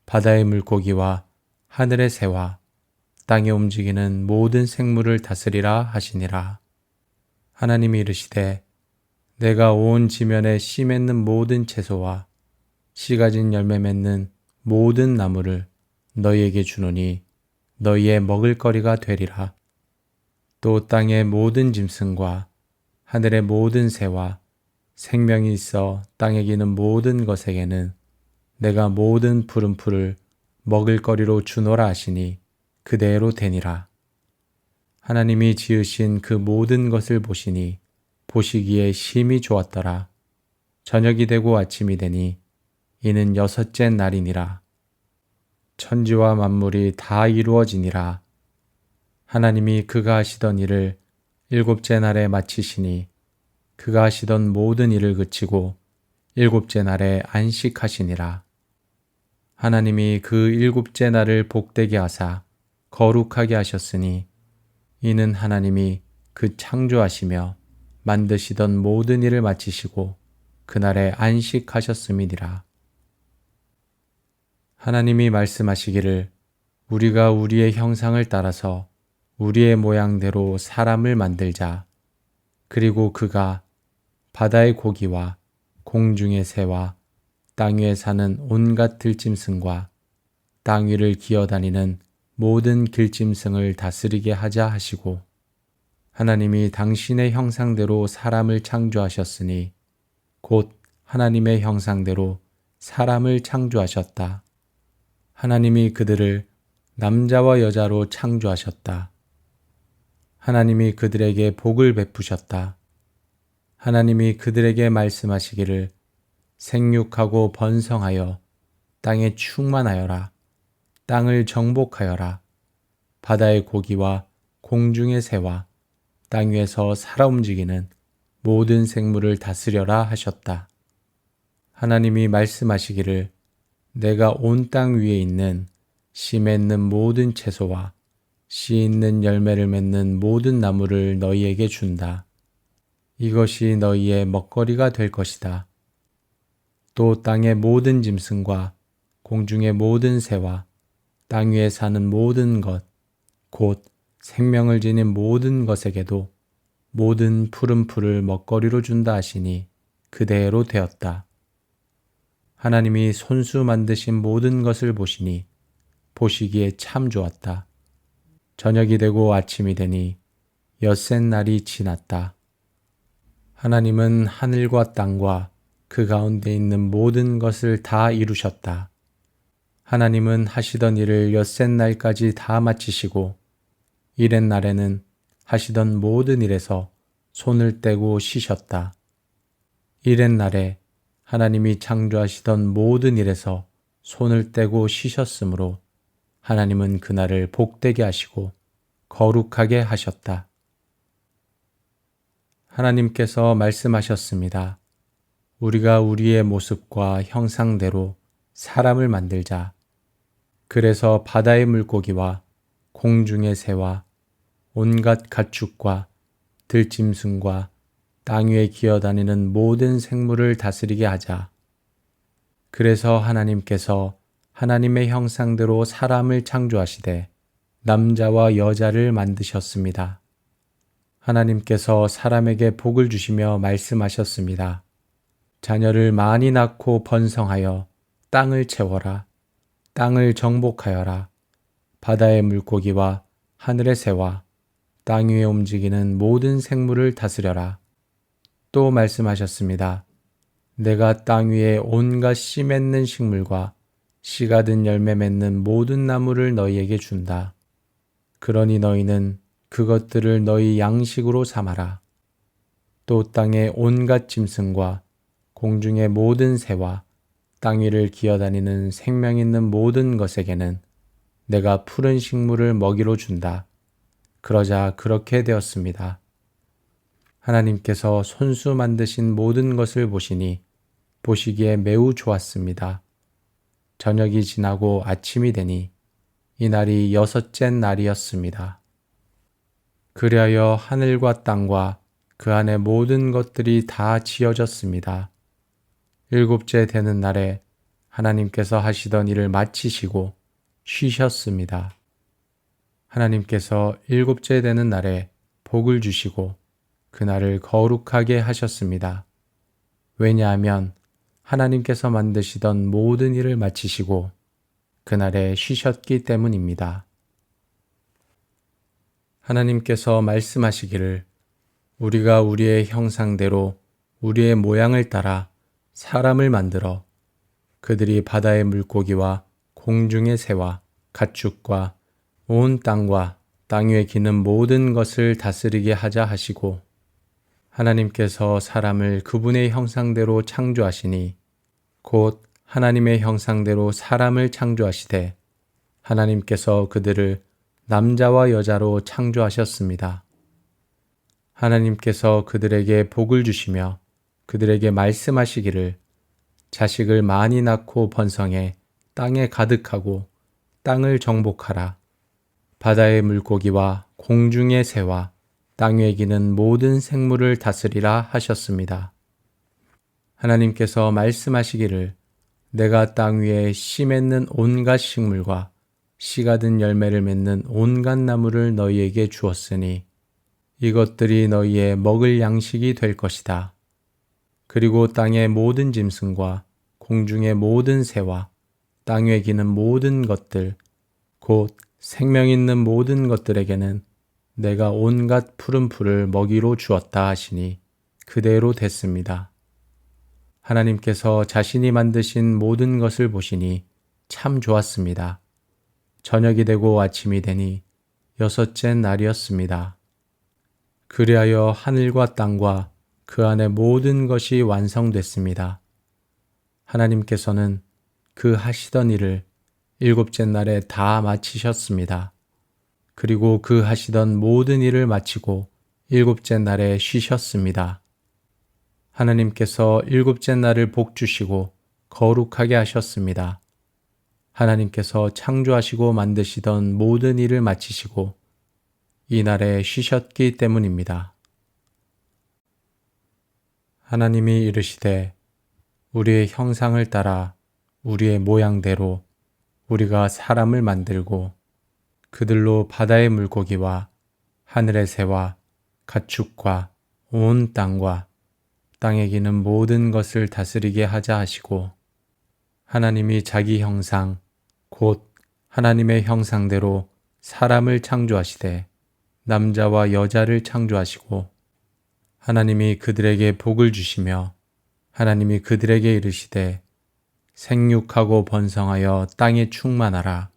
바다의 물고기와 하늘의 새와 땅에 움직이는 모든 생물을 다스리라 하시니라. 하나님이 이르시되 내가 온 지면에 씨 맺는 모든 채소와 씨 가진 열매 맺는 모든 나무를 너희에게 주노니 너희의 먹을거리가 되리라. 또 땅의 모든 짐승과 하늘의 모든 새와 생명이 있어 땅에 기는 모든 것에게는 내가 모든 푸른 풀을 먹을거리로 주노라 하시니 그대로 되니라. 하나님이 지으신 그 모든 것을 보시니 보시기에 심히 좋았더라. 저녁이 되고 아침이 되니 이는 여섯째 날이니라. 천지와 만물이 다 이루어지니라. 하나님이 그가 하시던 일을 일곱째 날에 마치시니 그가 하시던 모든 일을 그치고 일곱째 날에 안식하시니라. 하나님이 그 일곱째 날을 복되게 하사 거룩하게 하셨으니 이는 하나님이 그 창조하시며 만드시던 모든 일을 마치시고 그날에 안식하셨음이니라. 하나님이 말씀하시기를 우리가 우리의 형상을 따라서 우리의 모양대로 사람을 만들자. 그리고 그가 바다의 고기와 공중의 새와 땅 위에 사는 온갖 들짐승과 땅 위를 기어다니는 모든 길짐승을 다스리게 하자 하시고 하나님이 당신의 형상대로 사람을 창조하셨으니 곧 하나님의 형상대로 사람을 창조하셨다. 하나님이 그들을 남자와 여자로 창조하셨다. 하나님이 그들에게 복을 베푸셨다. 하나님이 그들에게 말씀하시기를 생육하고 번성하여 땅에 충만하여라. 땅을 정복하여라. 바다의 고기와 공중의 새와 땅 위에서 살아 움직이는 모든 생물을 다스려라 하셨다. 하나님이 말씀하시기를 내가 온 땅 위에 있는 씨 맺는 모든 채소와 씨 있는 열매를 맺는 모든 나무를 너희에게 준다. 이것이 너희의 먹거리가 될 것이다. 또 땅의 모든 짐승과 공중의 모든 새와 땅 위에 사는 모든 것, 곧 생명을 지닌 모든 것에게도 모든 푸른 풀을 먹거리로 준다 하시니 그대로 되었다. 하나님이 손수 만드신 모든 것을 보시니 보시기에 참 좋았다. 저녁이 되고 아침이 되니 엿새 날이 지났다. 하나님은 하늘과 땅과 그 가운데 있는 모든 것을 다 이루셨다. 하나님은 하시던 일을 엿새 날까지 다 마치시고 이렛 날에는 하시던 모든 일에서 손을 떼고 쉬셨다. 이렛 날에 하나님이 창조하시던 모든 일에서 손을 떼고 쉬셨으므로 하나님은 그날을 복되게 하시고 거룩하게 하셨다. 하나님께서 말씀하셨습니다. 우리가 우리의 모습과 형상대로 사람을 만들자. 그래서 바다의 물고기와 공중의 새와 온갖 가축과 들짐승과 땅 위에 기어다니는 모든 생물을 다스리게 하자. 그래서 하나님께서 하나님의 형상대로 사람을 창조하시되 남자와 여자를 만드셨습니다. 하나님께서 사람에게 복을 주시며 말씀하셨습니다. 자녀를 많이 낳고 번성하여 땅을 채워라. 땅을 정복하여라. 바다의 물고기와 하늘의 새와 땅 위에 움직이는 모든 생물을 다스려라. 또 말씀하셨습니다. 내가 땅 위에 온갖 씨 맺는 식물과 씨가 든 열매 맺는 모든 나무를 너희에게 준다. 그러니 너희는 그것들을 너희 양식으로 삼아라. 또 땅의 온갖 짐승과 공중의 모든 새와 땅 위를 기어다니는 생명 있는 모든 것에게는 내가 푸른 식물을 먹이로 준다. 그러자 그렇게 되었습니다. 하나님께서 손수 만드신 모든 것을 보시니 보시기에 매우 좋았습니다. 저녁이 지나고 아침이 되니 이 날이 6째 날이었습니다. 그리하여 하늘과 땅과 그 안에 모든 것들이 다 지어졌습니다. 7째 되는 날에 하나님께서 하시던 일을 마치시고 쉬셨습니다. 하나님께서 7째 되는 날에 복을 주시고 그날을 거룩하게 하셨습니다. 왜냐하면 하나님께서 만드시던 모든 일을 마치시고 그날에 쉬셨기 때문입니다. 하나님께서 말씀하시기를 우리가 우리의 형상대로 우리의 모양을 따라 사람을 만들어 그들이 바다의 물고기와 공중의 새와 가축과 온 땅과 땅 위에 기는 모든 것을 다스리게 하자 하시고 하나님께서 사람을 그분의 형상대로 창조하시니 곧 하나님의 형상대로 사람을 창조하시되 하나님께서 그들을 남자와 여자로 창조하셨습니다. 하나님께서 그들에게 복을 주시며 그들에게 말씀하시기를 자식을 많이 낳고 번성해 땅에 가득하고 땅을 정복하라. 바다의 물고기와 공중의 새와 땅 위에 기는 모든 생물을 다스리라 하셨습니다. 하나님께서 말씀하시기를 내가 땅 위에 씨 맺는 온갖 식물과 씨가 든 열매를 맺는 온갖 나무를 너희에게 주었으니 이것들이 너희의 먹을 양식이 될 것이다. 그리고 땅의 모든 짐승과 공중의 모든 새와 땅 위에 기는 모든 것들 곧 생명 있는 모든 것들에게는 내가 온갖 푸른 풀을 먹이로 주었다 하시니 그대로 됐습니다. 하나님께서 자신이 만드신 모든 것을 보시니 참 좋았습니다. 저녁이 되고 아침이 되니 6째 날이었습니다. 그리하여 하늘과 땅과 그 안에 모든 것이 완성됐습니다. 하나님께서는 그 하시던 일을 7째 날에 다 마치셨습니다. 그리고 그 하시던 모든 일을 마치고 7째 날에 쉬셨습니다. 하나님께서 7째 날을 복주시고 거룩하게 하셨습니다. 하나님께서 창조하시고 만드시던 모든 일을 마치시고 이 날에 쉬셨기 때문입니다. 하나님이 이르시되 우리의 형상을 따라 우리의 모양대로 우리가 사람을 만들고 그들로 바다의 물고기와 하늘의 새와 가축과 온 땅과 땅에 기는 모든 것을 다스리게 하자 하시고 하나님이 자기 형상 곧 하나님의 형상대로 사람을 창조하시되 남자와 여자를 창조하시고 하나님이 그들에게 복을 주시며 하나님이 그들에게 이르시되 생육하고 번성하여 땅에 충만하라.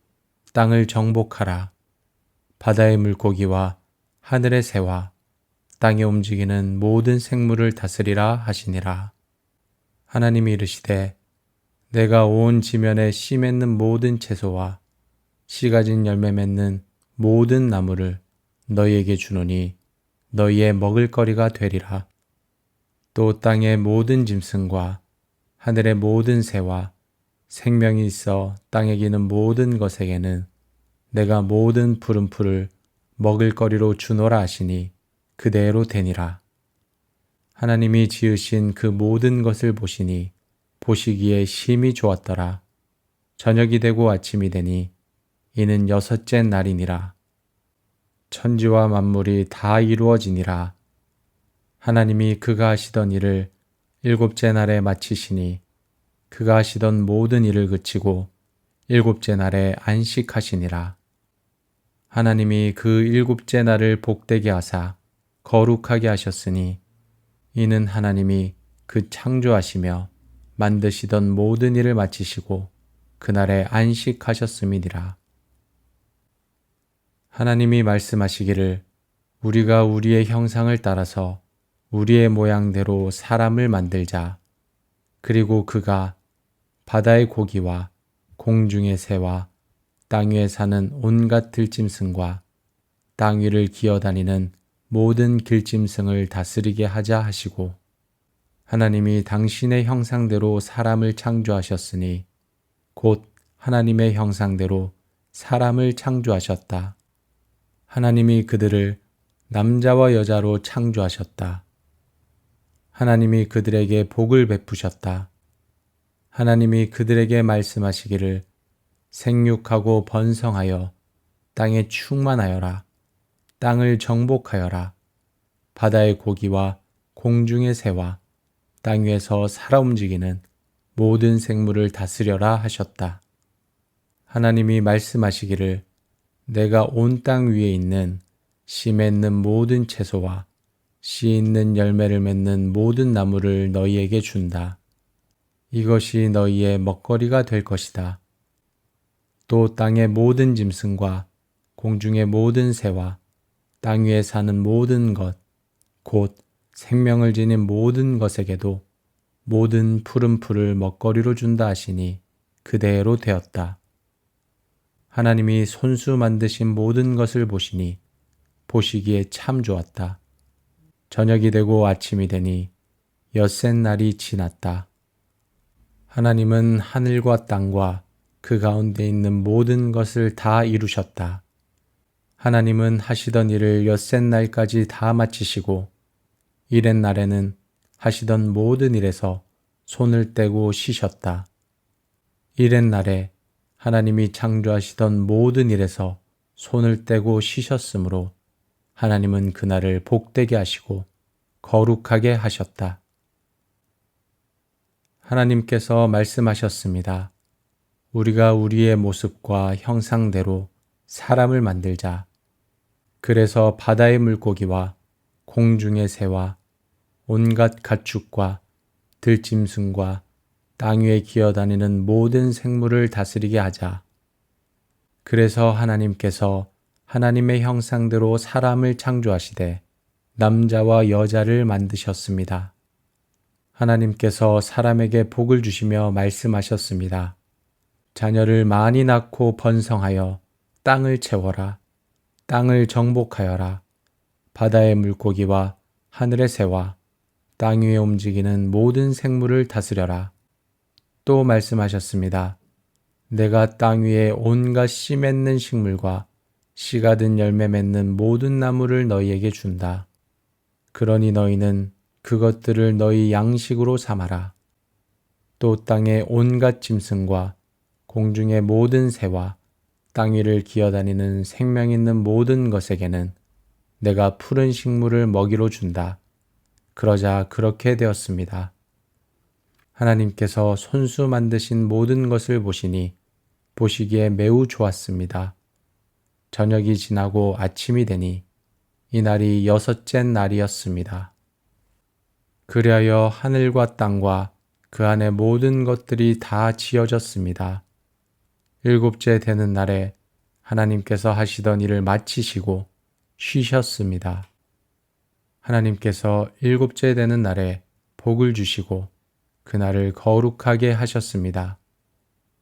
땅을 정복하라. 바다의 물고기와 하늘의 새와 땅에 움직이는 모든 생물을 다스리라 하시니라. 하나님이 이르시되 내가 온 지면에 씨 맺는 모든 채소와 씨 가진 열매 맺는 모든 나무를 너희에게 주노니 너희의 먹을거리가 되리라. 또 땅의 모든 짐승과 하늘의 모든 새와 생명이 있어 땅에 기는 모든 것에게는 내가 모든 푸른 풀을 먹을거리로 주노라 하시니 그대로 되니라. 하나님이 지으신 그 모든 것을 보시니 보시기에 심히 좋았더라. 저녁이 되고 아침이 되니 이는 6째 날이니라. 천지와 만물이 다 이루어지니라. 하나님이 그가 하시던 일을 7째 날에 마치시니 그가 하시던 모든 일을 그치고 일곱째 날에 안식하시니라. 하나님이 그 일곱째 날을 복되게 하사 거룩하게 하셨으니 이는 하나님이 그 창조하시며 만드시던 모든 일을 마치시고 그날에 안식하셨음이니라. 하나님이 말씀하시기를 우리가 우리의 형상을 따라서 우리의 모양대로 사람을 만들자. 그리고 그가 바다의 고기와 공중의 새와 땅 위에 사는 온갖 들짐승과 땅 위를 기어다니는 모든 길짐승을 다스리게 하자 하시고 하나님이 당신의 형상대로 사람을 창조하셨으니 곧 하나님의 형상대로 사람을 창조하셨다. 하나님이 그들을 남자와 여자로 창조하셨다. 하나님이 그들에게 복을 베푸셨다. 하나님이 그들에게 말씀하시기를 생육하고 번성하여 땅에 충만하여라. 땅을 정복하여라. 바다의 고기와 공중의 새와 땅 위에서 살아 움직이는 모든 생물을 다스려라 하셨다. 하나님이 말씀하시기를 내가 온 땅 위에 있는 씨 맺는 모든 채소와 씨 있는 열매를 맺는 모든 나무를 너희에게 준다. 이것이 너희의 먹거리가 될 것이다. 또 땅의 모든 짐승과 공중의 모든 새와 땅 위에 사는 모든 것, 곧 생명을 지닌 모든 것에게도 모든 푸른 풀을 먹거리로 준다 하시니 그대로 되었다. 하나님이 손수 만드신 모든 것을 보시니 보시기에 참 좋았다. 저녁이 되고 아침이 되니 엿새 날이 지났다. 하나님은 하늘과 땅과 그 가운데 있는 모든 것을 다 이루셨다. 하나님은 하시던 일을 엿새 날까지 다 마치시고 이렛 날에는 하시던 모든 일에서 손을 떼고 쉬셨다. 이렛 날에 하나님이 창조하시던 모든 일에서 손을 떼고 쉬셨으므로 하나님은 그날을 복되게 하시고 거룩하게 하셨다. 하나님께서 말씀하셨습니다. 우리가 우리의 모습과 형상대로 사람을 만들자. 그래서 바다의 물고기와 공중의 새와 온갖 가축과 들짐승과 땅 위에 기어다니는 모든 생물을 다스리게 하자. 그래서 하나님께서 하나님의 형상대로 사람을 창조하시되 남자와 여자를 만드셨습니다. 하나님께서 사람에게 복을 주시며 말씀하셨습니다. 자녀를 많이 낳고 번성하여 땅을 채워라. 땅을 정복하여라. 바다의 물고기와 하늘의 새와 땅 위에 움직이는 모든 생물을 다스려라. 또 말씀하셨습니다. 내가 땅 위에 온갖 씨 맺는 식물과 씨가 든 열매 맺는 모든 나무를 너희에게 준다. 그러니 너희는 그것들을 너희 양식으로 삼아라. 또 땅의 온갖 짐승과 공중의 모든 새와 땅 위를 기어다니는 생명 있는 모든 것에게는 내가 푸른 식물을 먹이로 준다. 그러자 그렇게 되었습니다. 하나님께서 손수 만드신 모든 것을 보시니 보시기에 매우 좋았습니다. 저녁이 지나고 아침이 되니 이 날이 여섯째 날이었습니다. 그리하여 하늘과 땅과 그 안의 모든 것들이 다 지어졌습니다. 일곱째 되는 날에 하나님께서 하시던 일을 마치시고 쉬셨습니다. 하나님께서 일곱째 되는 날에 복을 주시고 그날을 거룩하게 하셨습니다.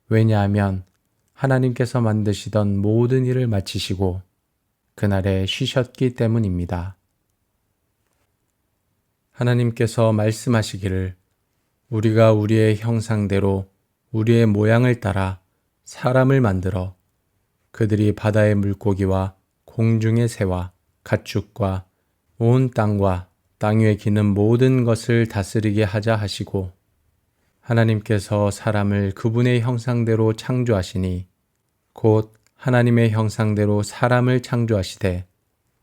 왜냐하면 하나님께서 만드시던 모든 일을 마치시고 그날에 쉬셨기 때문입니다. 하나님께서 말씀하시기를 우리가 우리의 형상대로 우리의 모양을 따라 사람을 만들어 그들이 바다의 물고기와 공중의 새와 가축과 온 땅과 땅 위에 기는 모든 것을 다스리게 하자 하시고 하나님께서 사람을 그분의 형상대로 창조하시니 곧 하나님의 형상대로 사람을 창조하시되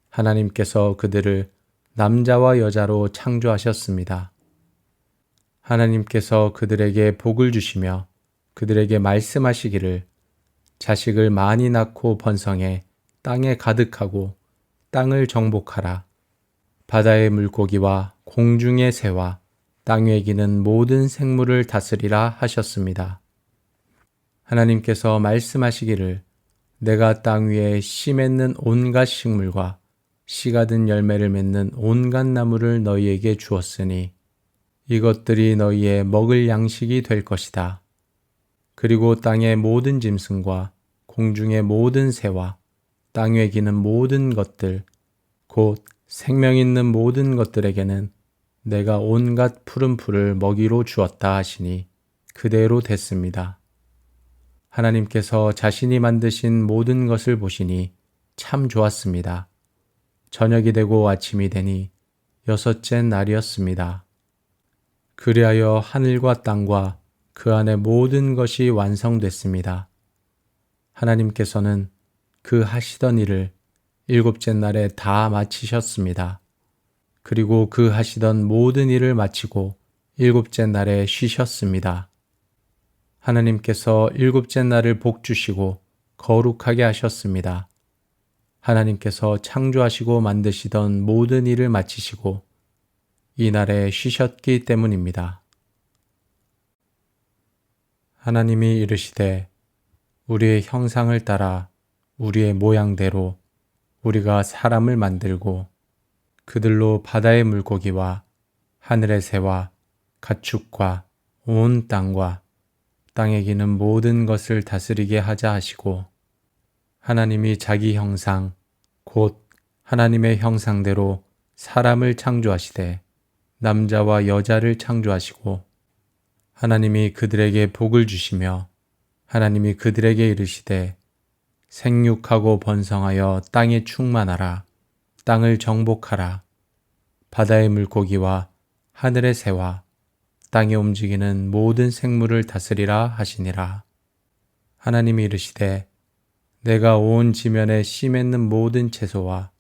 하나님께서 그들을 남자와 여자로 창조하셨습니다. 하나님께서 그들에게 복을 주시며 그들에게 말씀하시기를 자식을 많이 낳고 번성해 땅에 가득하고 땅을 정복하라. 바다의 물고기와 공중의 새와 땅 위에 기는 모든 생물을 다스리라 하셨습니다. 하나님께서 말씀하시기를 내가 땅 위에 씨 맺는 온갖 식물과 씨가 든 열매를 맺는 온갖 나무를 너희에게 주었으니 이것들이 너희의 먹을 양식이 될 것이다. 그리고 땅의 모든 짐승과 공중의 모든 새와 땅 위에 기는 모든 것들 곧 생명 있는 모든 것들에게는 내가 온갖 푸른 풀을 먹이로 주었다 하시니 그대로 됐습니다. 하나님께서 자신이 만드신 모든 것을 보시니 참 좋았습니다. 저녁이 되고 아침이 되니 여섯째 날이었습니다. 그리하여 하늘과 땅과 그 안에 모든 것이 완성됐습니다. 하나님께서는 그 하시던 일을 일곱째 날에 다 마치셨습니다. 그리고 그 하시던 모든 일을 마치고 일곱째 날에 쉬셨습니다. 하나님께서 일곱째 날을 복주시고 거룩하게 하셨습니다. 하나님께서 창조하시고 만드시던 모든 일을 마치시고 이 날에 쉬셨기 때문입니다. 하나님이 이르시되 우리의 형상을 따라 우리의 모양대로 우리가 사람을 만들고 그들로 바다의 물고기와 하늘의 새와 가축과 온 땅과 땅에 기는 모든 것을 다스리게 하자 하시고 하나님이 자기 형상 곧 하나님의 형상대로 사람을 창조하시되 남자와 여자를 창조하시고 하나님이 그들에게 복을 주시며 하나님이 그들에게 이르시되 생육하고 번성하여 땅에 충만하라. 땅을 정복하라. 바다의 물고기와 하늘의 새와 땅에 움직이는 모든 생물을 다스리라 하시니라. 하나님이 이르시되 내가 온 지면에 씨 맺는 모든 채소와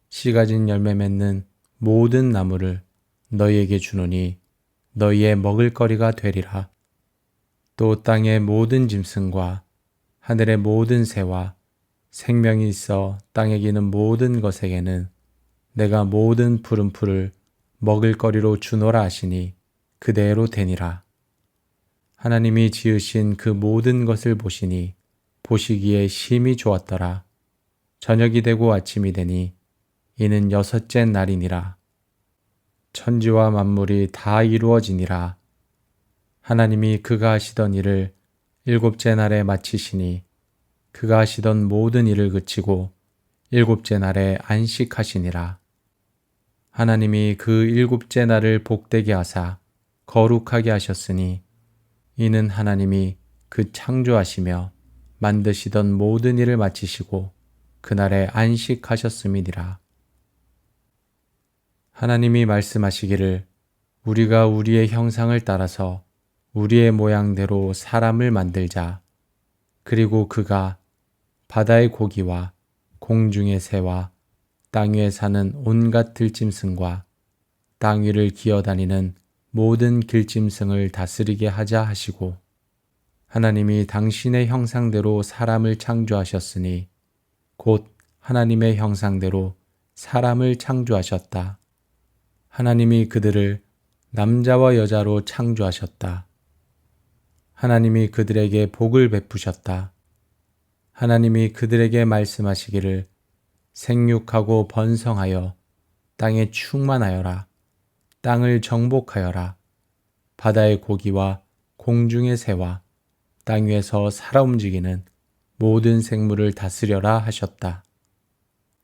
씨 가진 열매 맺는 모든 나무를 너희에게 주노니 너희의 먹을거리가 되리라. 또 땅의 모든 짐승과 하늘의 모든 새와 생명이 있어 땅에 기는 모든 것에게는 내가 모든 푸른 풀을 먹을거리로 주노라 하시니 그대로 되니라. 하나님이 지으신 그 모든 것을 보시니 보시기에 심히 좋았더라. 저녁이 되고 아침이 되니 이는 여섯째 날이니라. 천지와 만물이 다 이루어지니라. 하나님이 그가 하시던 일을 일곱째 날에 마치시니 그가 하시던 모든 일을 그치고 일곱째 날에 안식하시니라. 하나님이 그 일곱째 날을 복되게 하사 거룩하게 하셨으니 이는 하나님이 그 창조하시며 만드시던 모든 일을 마치시고 그날에 안식하셨음이니라. 하나님이 말씀하시기를 우리가 우리의 형상을 따라서 우리의 모양대로 사람을 만들자. 그리고 그가 바다의 고기와 공중의 새와 땅 위에 사는 온갖 들짐승과 땅 위를 기어다니는 모든 길짐승을 다스리게 하자 하시고 하나님이 당신의 형상대로 사람을 창조하셨으니 곧 하나님의 형상대로 사람을 창조하셨다. 하나님이 그들을 남자와 여자로 창조하셨다. 하나님이 그들에게 복을 베푸셨다. 하나님이 그들에게 말씀하시기를 생육하고 번성하여 땅에 충만하여라. 땅을 정복하여라. 바다의 고기와 공중의 새와 땅 위에서 살아 움직이는 모든 생물을 다스려라 하셨다.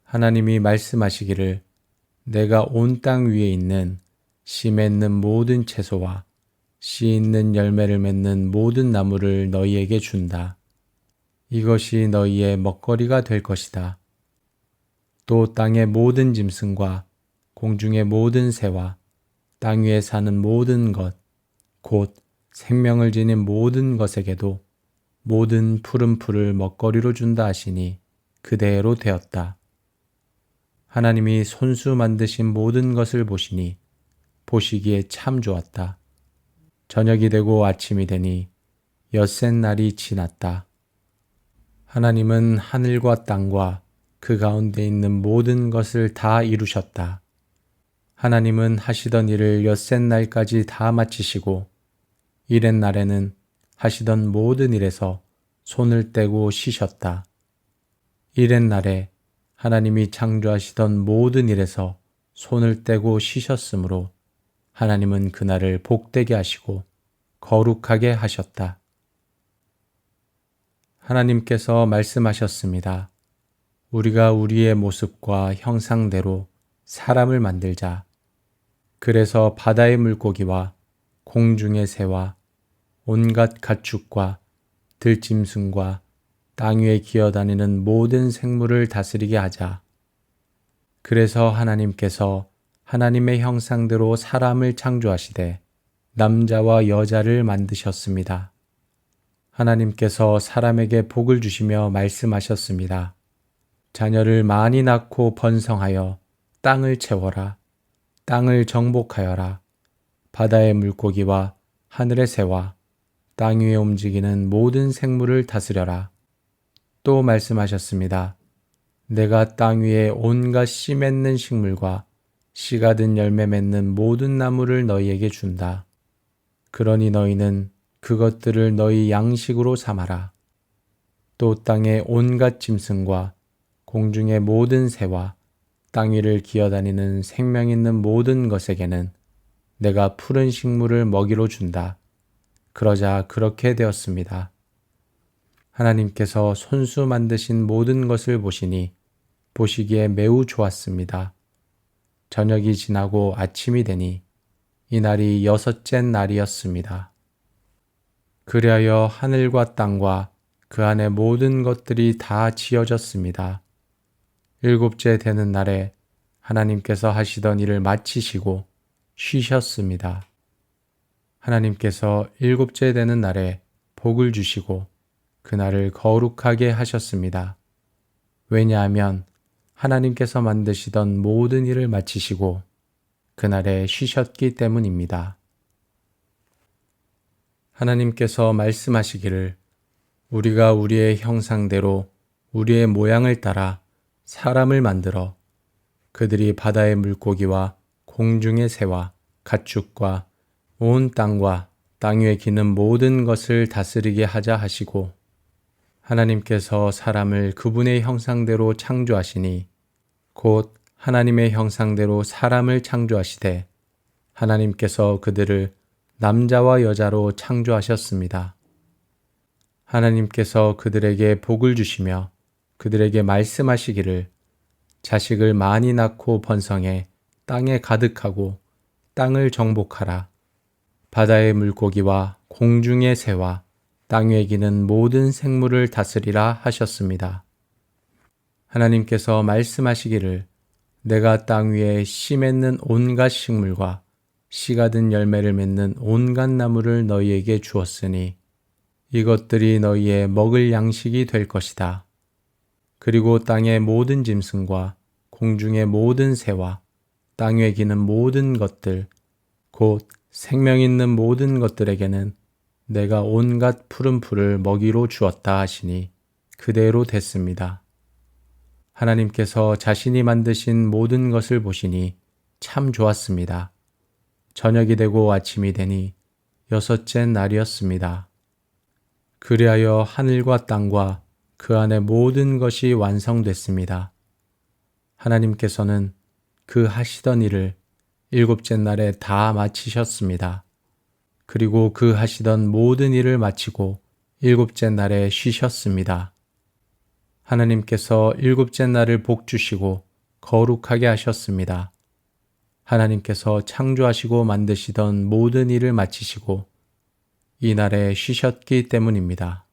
하나님이 말씀하시기를 내가 온 땅 위에 있는 씨 맺는 모든 채소와 씨 있는 열매를 맺는 모든 나무를 너희에게 준다. 이것이 너희의 먹거리가 될 것이다. 또 땅의 모든 짐승과 공중의 모든 새와 땅 위에 사는 모든 것, 곧 생명을 지닌 모든 것에게도 모든 푸른 풀을 먹거리로 준다 하시니 그대로 되었다. 하나님이 손수 만드신 모든 것을 보시니 보시기에 참 좋았다. 저녁이 되고 아침이 되니 엿새 날이 지났다. 하나님은 하늘과 땅과 그 가운데 있는 모든 것을 다 이루셨다. 하나님은 하시던 일을 엿새 날까지 다 마치시고 이렛 날에는 하시던 모든 일에서 손을 떼고 쉬셨다. 이렛 날에 하나님이 창조하시던 모든 일에서 손을 떼고 쉬셨으므로 하나님은 그날을 복되게 하시고 거룩하게 하셨다. 하나님께서 말씀하셨습니다. 우리가 우리의 모습과 형상대로 사람을 만들자. 그래서 바다의 물고기와 공중의 새와 온갖 가축과 들짐승과 땅 위에 기어다니는 모든 생물을 다스리게 하자. 그래서 하나님께서 하나님의 형상대로 사람을 창조하시되 남자와 여자를 만드셨습니다. 하나님께서 사람에게 복을 주시며 말씀하셨습니다. 자녀를 많이 낳고 번성하여 땅을 채워라. 땅을 정복하여라. 바다의 물고기와 하늘의 새와 땅 위에 움직이는 모든 생물을 다스려라. 또 말씀하셨습니다. 내가 땅 위에 온갖 씨 맺는 식물과 씨가 든 열매 맺는 모든 나무를 너희에게 준다. 그러니 너희는 그것들을 너희 양식으로 삼아라. 또 땅의 온갖 짐승과 공중의 모든 새와 땅 위를 기어다니는 생명 있는 모든 것에게는 내가 푸른 식물을 먹이로 준다. 그러자 그렇게 되었습니다. 하나님께서 손수 만드신 모든 것을 보시니 보시기에 매우 좋았습니다. 저녁이 지나고 아침이 되니 이날이 여섯째 날이었습니다. 그리하여 하늘과 땅과 그 안의 모든 것들이 다 지어졌습니다. 일곱째 되는 날에 하나님께서 하시던 일을 마치시고 쉬셨습니다. 하나님께서 일곱째 되는 날에 복을 주시고 그날을 거룩하게 하셨습니다. 왜냐하면 하나님께서 만드시던 모든 일을 마치시고 그날에 쉬셨기 때문입니다. 하나님께서 말씀하시기를 우리가 우리의 형상대로 우리의 모양을 따라 사람을 만들어 그들이 바다의 물고기와 공중의 새와 가축과 온 땅과 땅 위에 기는 모든 것을 다스리게 하자 하시고 하나님께서 사람을 그분의 형상대로 창조하시니 곧 하나님의 형상대로 사람을 창조하시되 하나님께서 그들을 남자와 여자로 창조하셨습니다. 하나님께서 그들에게 복을 주시며 그들에게 말씀하시기를 자식을 많이 낳고 번성해 땅에 가득하고 땅을 정복하라. 바다의 물고기와 공중의 새와 땅 위에 기는 모든 생물을 다스리라 하셨습니다. 하나님께서 말씀하시기를 내가 땅 위에 씨 맺는 온갖 식물과 씨가 든 열매를 맺는 온갖 나무를 너희에게 주었으니 이것들이 너희의 먹을 양식이 될 것이다. 그리고 땅의 모든 짐승과 공중의 모든 새와 땅 위에 기는 모든 것들 곧 생명 있는 모든 것들에게는 내가 온갖 푸른 풀을 먹이로 주었다 하시니 그대로 됐습니다. 하나님께서 자신이 만드신 모든 것을 보시니 참 좋았습니다. 저녁이 되고 아침이 되니 여섯째 날이었습니다. 그리하여 하늘과 땅과 그 안의 모든 것이 완성됐습니다. 하나님께서는 그 하시던 일을 일곱째 날에 다 마치셨습니다. 그리고 그 하시던 모든 일을 마치고 일곱째 날에 쉬셨습니다. 하나님께서 일곱째 날을 복 주시고 거룩하게 하셨습니다. 하나님께서 창조하시고 만드시던 모든 일을 마치시고 이 날에 쉬셨기 때문입니다.